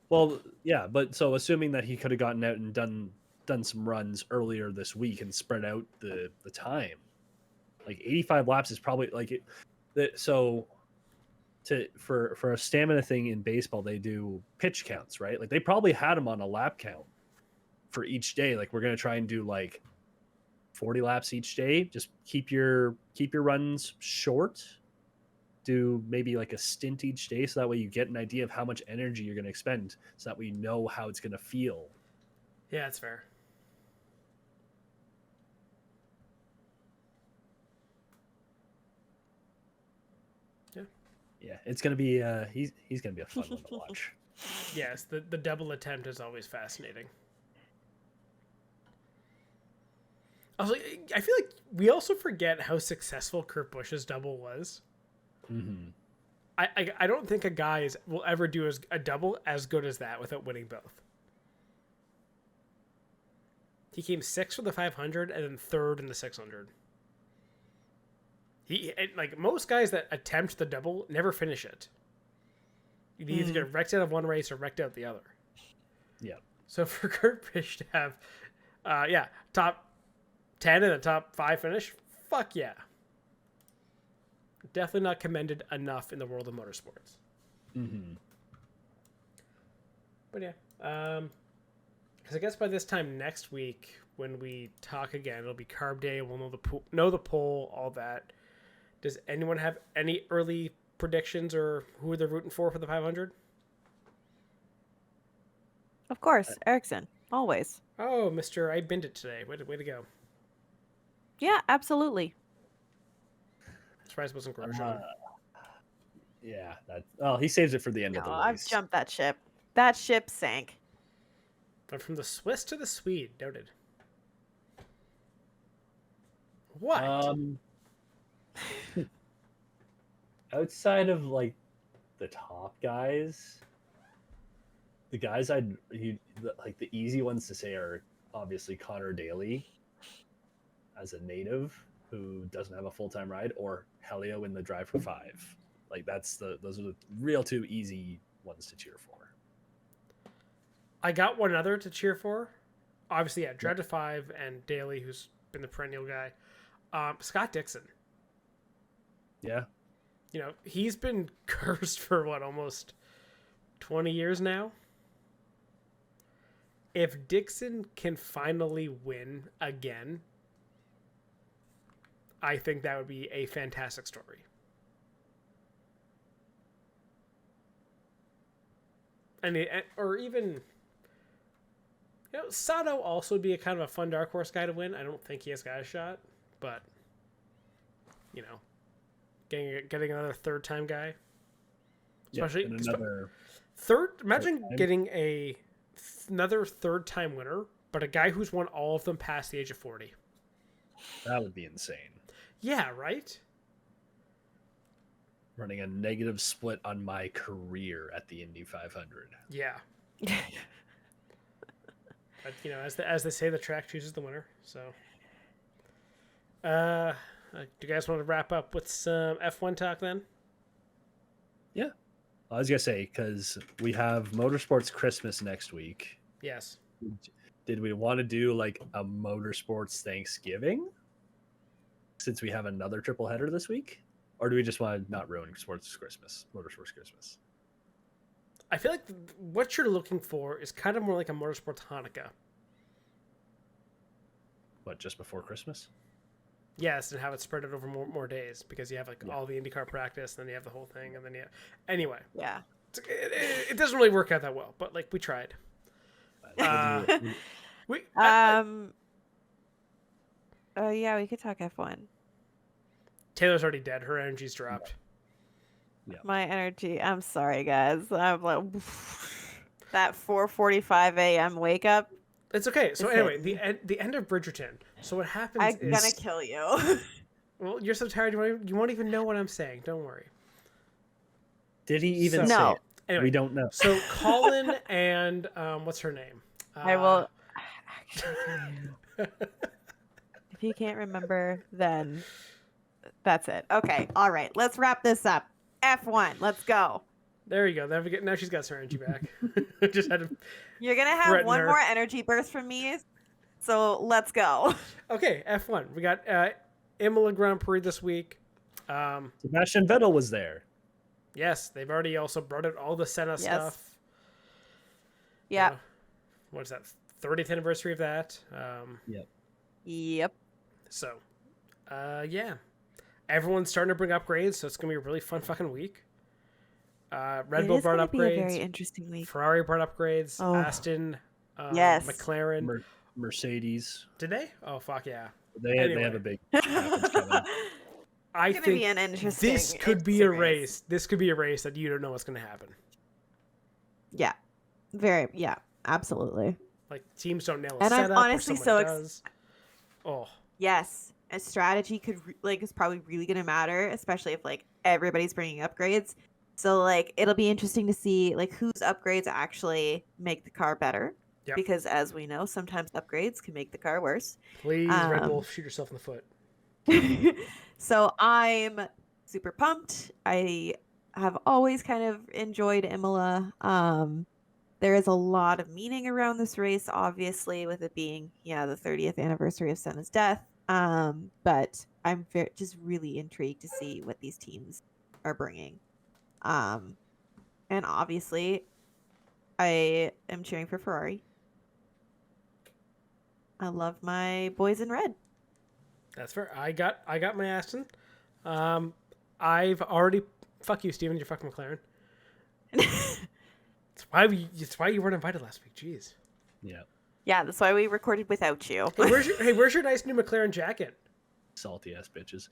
Speaker 4: Well, yeah, but so assuming that he could have gotten out and done some runs earlier this week and spread out the time, like 85 laps is probably like it. So for a stamina thing in baseball, they do pitch counts, right? Like they probably had him on a lap count for each day. Like we're gonna try and do like 40 laps each day. Just keep your runs short. Do maybe like a stint each day, so that way you get an idea of how much energy you're gonna expend, so that we know how it's gonna feel.
Speaker 3: Yeah, that's fair.
Speaker 4: Yeah, it's gonna be he's gonna be a fun one to watch.
Speaker 3: Yes, the double attempt is always fascinating. I feel like we also forget how successful Kurt Busch's double was.
Speaker 4: Mm-hmm.
Speaker 3: I don't think a guy will ever do a double as good as that without winning both. He came 6th for the 500 and then 3rd in the 600. Like most guys that attempt the double never finish it. You either get wrecked out of one race or wrecked out the other.
Speaker 4: Yeah.
Speaker 3: So for Kurt Busch to have, top 10 and a top 5 finish, fuck yeah. Definitely not commended enough in the world of motorsports.
Speaker 4: Mm-hmm.
Speaker 3: But yeah, because I guess by this time next week when we talk again, it'll be Carb Day. We'll know the poll, all that. Does anyone have any early predictions or who they're rooting for the 500?
Speaker 5: Of course, Ericsson, always.
Speaker 3: Oh, Mr. I binned it today. Way to go.
Speaker 5: Yeah, absolutely.
Speaker 3: Surprised it wasn't Grosjean.
Speaker 4: Yeah. He saves it for the end
Speaker 5: No,
Speaker 4: of the race.
Speaker 5: I've jumped that ship. That ship sank.
Speaker 3: But from the Swiss to the Swede, noted. What?
Speaker 4: Outside of like the top guys, the guys like the easy ones to say are obviously Connor Daly as a native who doesn't have a full-time ride, or Helio in the Drive for 5. Like those are the real two easy ones to cheer for.
Speaker 3: I got one other to cheer for. Obviously, yeah, Drive to 5 and Daly, who's been the perennial guy. Scott Dixon.
Speaker 4: Yeah.
Speaker 3: You know, he's been cursed for almost 20 years now. If Dixon can finally win again, I think that would be a fantastic story. Or even, Sato also would be a kind of a fun dark horse guy to win. I don't think he has got a shot, but getting another third time guy, especially
Speaker 4: another
Speaker 3: third. Imagine getting another third time winner, but a guy who's won all of them past the age of 40.
Speaker 4: That would be insane.
Speaker 3: Yeah, right?
Speaker 4: Running a negative split on my career at the Indy 500.
Speaker 3: Yeah. But, as they say, the track chooses the winner. So, do you guys want to wrap up with some F1 talk then?
Speaker 4: Yeah. I was going to say, because we have Motorsports Christmas next week.
Speaker 3: Yes.
Speaker 4: Did we want to do like a Motorsports Thanksgiving? Since we have another triple header this week? Or do we just want to not ruin Motorsports Christmas?
Speaker 3: I feel like what you're looking for is kind of more like a Motorsports Hanukkah.
Speaker 4: What, just before Christmas?
Speaker 3: Yes, and have it spread out over more days because you have all the IndyCar practice, and then you have the whole thing, and then anyway.
Speaker 5: Yeah.
Speaker 3: It doesn't really work out that well, but we tried.
Speaker 5: Yeah, we could talk F1.
Speaker 3: Taylor's already dead. Her energy's dropped.
Speaker 4: Yeah.
Speaker 5: My energy. I'm sorry, guys. I'm like that 4:45 a.m. wake up.
Speaker 3: It's okay. So anyway, the end of Bridgerton. So what happens
Speaker 5: I'm gonna kill you.
Speaker 3: Well, you're so tired you won't even know what I'm saying. Don't worry.
Speaker 4: Did he even say
Speaker 5: No.
Speaker 4: it?
Speaker 3: Anyway,
Speaker 4: we don't know.
Speaker 3: So Colin and what's her name?
Speaker 5: I will actually tell you. If you can't remember, then that's it. Okay. All right. Let's wrap this up. F1. Let's go.
Speaker 3: There you go. Now she's got her energy back. Just had to.
Speaker 5: You're gonna have
Speaker 3: threaten
Speaker 5: one
Speaker 3: her.
Speaker 5: more energy burst from me. So let's go.
Speaker 3: Okay, F1. We got Imola Grand Prix this week.
Speaker 4: Sebastian Vettel was there.
Speaker 3: Yes, they've already also brought out all the Senna stuff.
Speaker 5: Yeah.
Speaker 3: What is that? 30th anniversary of that.
Speaker 5: Yep.
Speaker 3: So, yeah. Everyone's starting to bring upgrades, so it's going to be a really fun fucking week. Red Bull brought upgrades.
Speaker 5: Be a very interesting week.
Speaker 3: Ferrari brought upgrades.
Speaker 5: Oh.
Speaker 3: Aston.
Speaker 5: Yes.
Speaker 3: McLaren.
Speaker 4: Mercedes.
Speaker 3: Did they? Oh, fuck yeah.
Speaker 4: They have a big package coming.
Speaker 3: I
Speaker 5: It's gonna
Speaker 3: think
Speaker 5: be an interesting.
Speaker 3: this could be a race. This could be a race that you don't know what's going to happen.
Speaker 5: Yeah. Absolutely.
Speaker 3: Like, teams don't nail a
Speaker 5: And I'm
Speaker 3: setup.
Speaker 5: honestly
Speaker 3: or someone
Speaker 5: so
Speaker 3: does. Oh.
Speaker 5: Yes, a strategy could is probably really going to matter, especially if like everybody's bringing upgrades. So like it'll be interesting to see like whose upgrades actually make the car better.
Speaker 3: Yep.
Speaker 5: Because as we know, sometimes upgrades can make the car worse.
Speaker 3: Please, Red Bull, shoot yourself in the foot.
Speaker 5: So I'm super pumped. I have always kind of enjoyed Imola. There is a lot of meaning around this race, obviously, with it being the 30th anniversary of Senna's death. But I'm just really intrigued to see what these teams are bringing. And obviously, I am cheering for Ferrari. I love my boys in red.
Speaker 3: That's fair. I got my Aston. I've already fuck you, Steven. You're fucking McLaren. It's why you weren't invited last week. Jeez.
Speaker 4: Yeah.
Speaker 5: Yeah, that's why we recorded without you.
Speaker 3: Where's your nice new McLaren jacket?
Speaker 4: Salty ass bitches.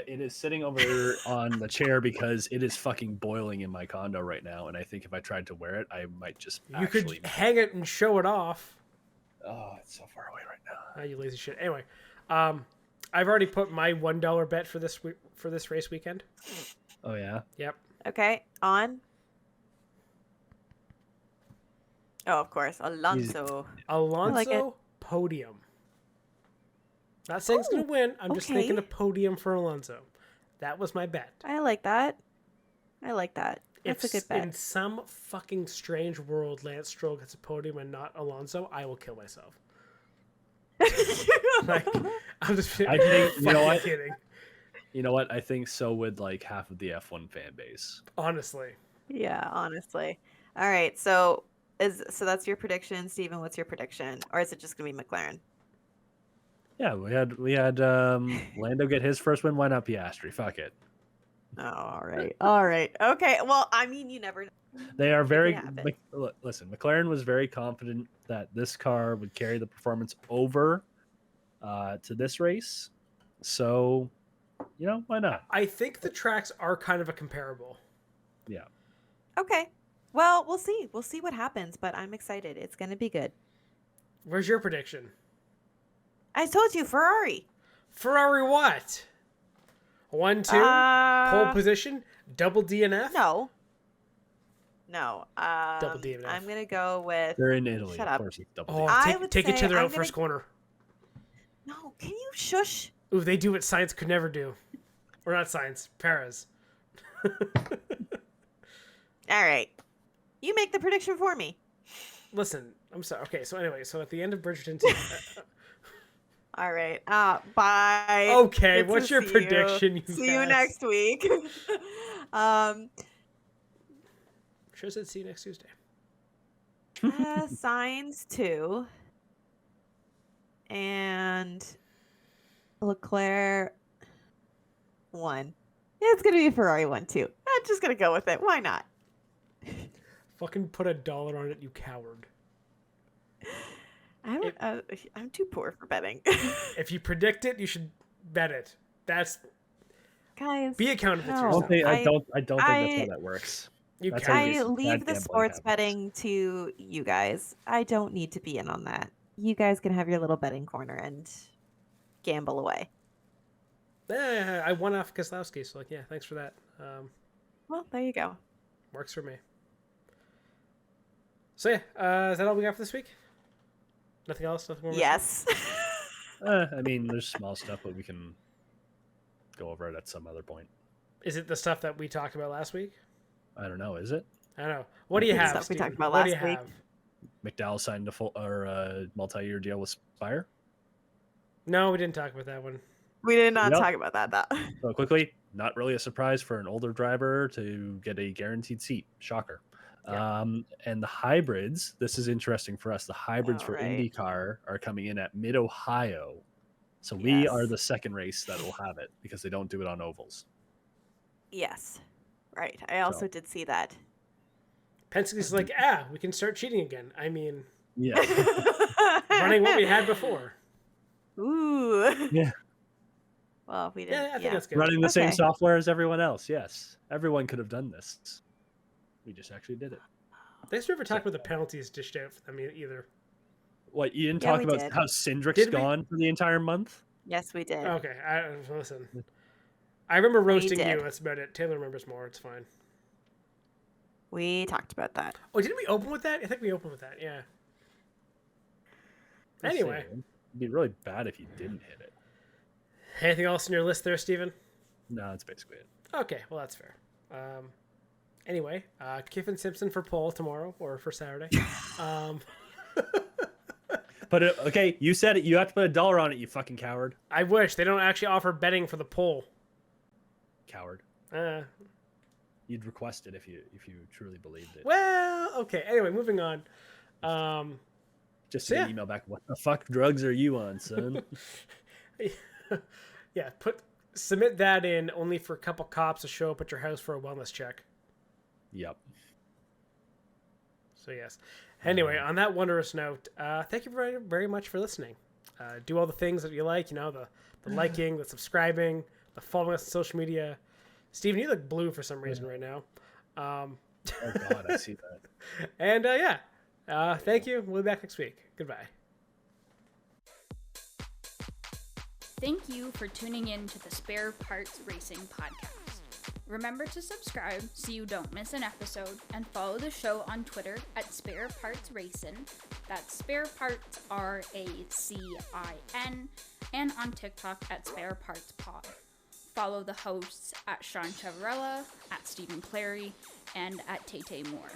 Speaker 4: It is sitting over on the chair because it is fucking boiling in my condo right now, and I think if I tried to wear it, I might just
Speaker 3: could hang it and show it off.
Speaker 4: Oh, it's so far away right now.
Speaker 3: You lazy shit. Anyway, I've already put my $1 bet for this race weekend.
Speaker 4: Oh yeah.
Speaker 3: Yep.
Speaker 5: Okay, on. Oh, of course, Alonso.
Speaker 3: Alonso podium. Not saying he's going to win. I'm just thinking a podium for Alonso. That was my bet.
Speaker 5: I like that. That's a good bet.
Speaker 3: In some fucking strange world, Lance Stroll gets a podium and not Alonso, I will kill myself. I'm just kidding.
Speaker 4: You know what? I think so would like half of the F1 fan base.
Speaker 3: Honestly.
Speaker 5: Yeah, honestly. All right, so that's your prediction, Steven. What's your prediction, or is it just gonna be McLaren?
Speaker 4: Yeah, we had Lando get his first win. Why not Piastri? Fuck it.
Speaker 5: Oh, all right. Okay. Well, I mean, you never know.
Speaker 4: They are very listen. McLaren was very confident that this car would carry the performance over to this race. So, why not?
Speaker 3: I think the tracks are kind of a comparable.
Speaker 4: Yeah.
Speaker 5: Okay. Well, we'll see. We'll see what happens, but I'm excited. It's going to be good.
Speaker 3: Where's your prediction?
Speaker 5: I told you, Ferrari.
Speaker 3: Ferrari what? 1-2? Pole position? Double DNF?
Speaker 5: No.
Speaker 3: Double DNF.
Speaker 5: I'm going to go with...
Speaker 4: They're in Italy.
Speaker 5: Shut
Speaker 4: of
Speaker 5: up.
Speaker 4: course it's double
Speaker 3: DNF. Take each other out first corner.
Speaker 5: No, can you shush?
Speaker 3: Ooh, they do what science could never do. Or not science, Perez.
Speaker 5: All right. You make the prediction for me.
Speaker 3: Listen, I'm sorry. Okay, so anyway, at the end of Bridgerton...
Speaker 5: All right. Bye.
Speaker 3: Okay, what's your prediction?
Speaker 5: See you next week.
Speaker 3: Sure said see you next Tuesday.
Speaker 5: Signs 2. And Leclerc 1. Yeah, it's going to be Ferrari 1 too. I'm just going to go with it. Why not?
Speaker 3: Fucking put $1 on it, you coward.
Speaker 5: I'm too poor for betting.
Speaker 3: If you predict it, you should bet it.
Speaker 5: Guys,
Speaker 3: be accountable to yourself.
Speaker 4: I don't think that's how that works.
Speaker 5: I leave the sports betting to you guys. I don't need to be in on that. You guys can have your little betting corner and gamble away.
Speaker 3: I won off Keselowski, so thanks for that.
Speaker 5: Well, there you go.
Speaker 3: Works for me. So is that all we got for this week? Nothing else? Nothing more?
Speaker 5: Yes.
Speaker 4: I mean, there's small stuff, but we can go over it at some other point.
Speaker 3: Is it the stuff that we talked about last week?
Speaker 4: I don't know. Is it?
Speaker 3: I don't know. What do you have?
Speaker 5: Stuff we talked about
Speaker 3: what
Speaker 5: last week.
Speaker 4: McDowell signed a multi-year deal with Spire.
Speaker 3: No, we didn't talk about that one.
Speaker 5: We did not talk about that, though.
Speaker 4: So quickly, not really a surprise for an older driver to get a guaranteed seat. Shocker. Yeah. And the hybrids, this is interesting for us. The hybrids for IndyCar are coming in at Mid-Ohio. So we are the second race that will have it because they don't do it on ovals.
Speaker 5: Yes. Right. I also did see that.
Speaker 3: Penske's like, we can start cheating again. I mean,
Speaker 4: yeah.
Speaker 3: Running what we had before.
Speaker 5: Ooh.
Speaker 4: Yeah.
Speaker 5: Well, we didn't.
Speaker 3: Yeah, I think that's good.
Speaker 4: Running the same software as everyone else. Yes. Everyone could have done this. We just actually did it.
Speaker 3: They just never talked about the penalties dished out for them either.
Speaker 4: What, you didn't talk about how Cindric's gone for the entire month?
Speaker 5: Yes, we did.
Speaker 3: Okay, listen. I remember roasting
Speaker 5: did.
Speaker 3: you. That's about it. Taylor remembers more. It's fine.
Speaker 5: We talked about that.
Speaker 3: Oh, didn't we open with that? I think we opened with that. Yeah. Anyway,
Speaker 4: it'd be really bad if you didn't hit it.
Speaker 3: Anything else on your list there, Steven?
Speaker 4: No, that's basically it.
Speaker 3: Okay, well, that's fair. Anyway, Kiffin Simpson for pole tomorrow or for Saturday.
Speaker 4: But okay, you said it. You have to put $1 on it, you fucking coward.
Speaker 3: I wish. They don't actually offer betting for the pole.
Speaker 4: Coward. You'd request it if you truly believed it.
Speaker 3: Well, okay. Anyway, moving on.
Speaker 4: Just send an email back. What the fuck drugs are you on, son?
Speaker 3: Yeah, submit that in only for a couple cops to show up at your house for a wellness check.
Speaker 4: Yep.
Speaker 3: So yes. Anyway, on that wondrous note, thank you very, very much for listening. Do all the things that you like, the liking, the subscribing, the following us on social media. Steven, you look blue for some reason right now.
Speaker 4: Oh God, I see that.
Speaker 3: And thank you. We'll be back next week. Goodbye.
Speaker 1: Thank you for tuning in to the Spare Parts Racing Podcast. Remember to subscribe so you don't miss an episode, and follow the show on Twitter at Spare Parts Racing. That's Spare Parts RACIN, and on TikTok at Spare Parts Pod. Follow the hosts at Sean Chavarella, at Stephen Clary, and at Tay Moore.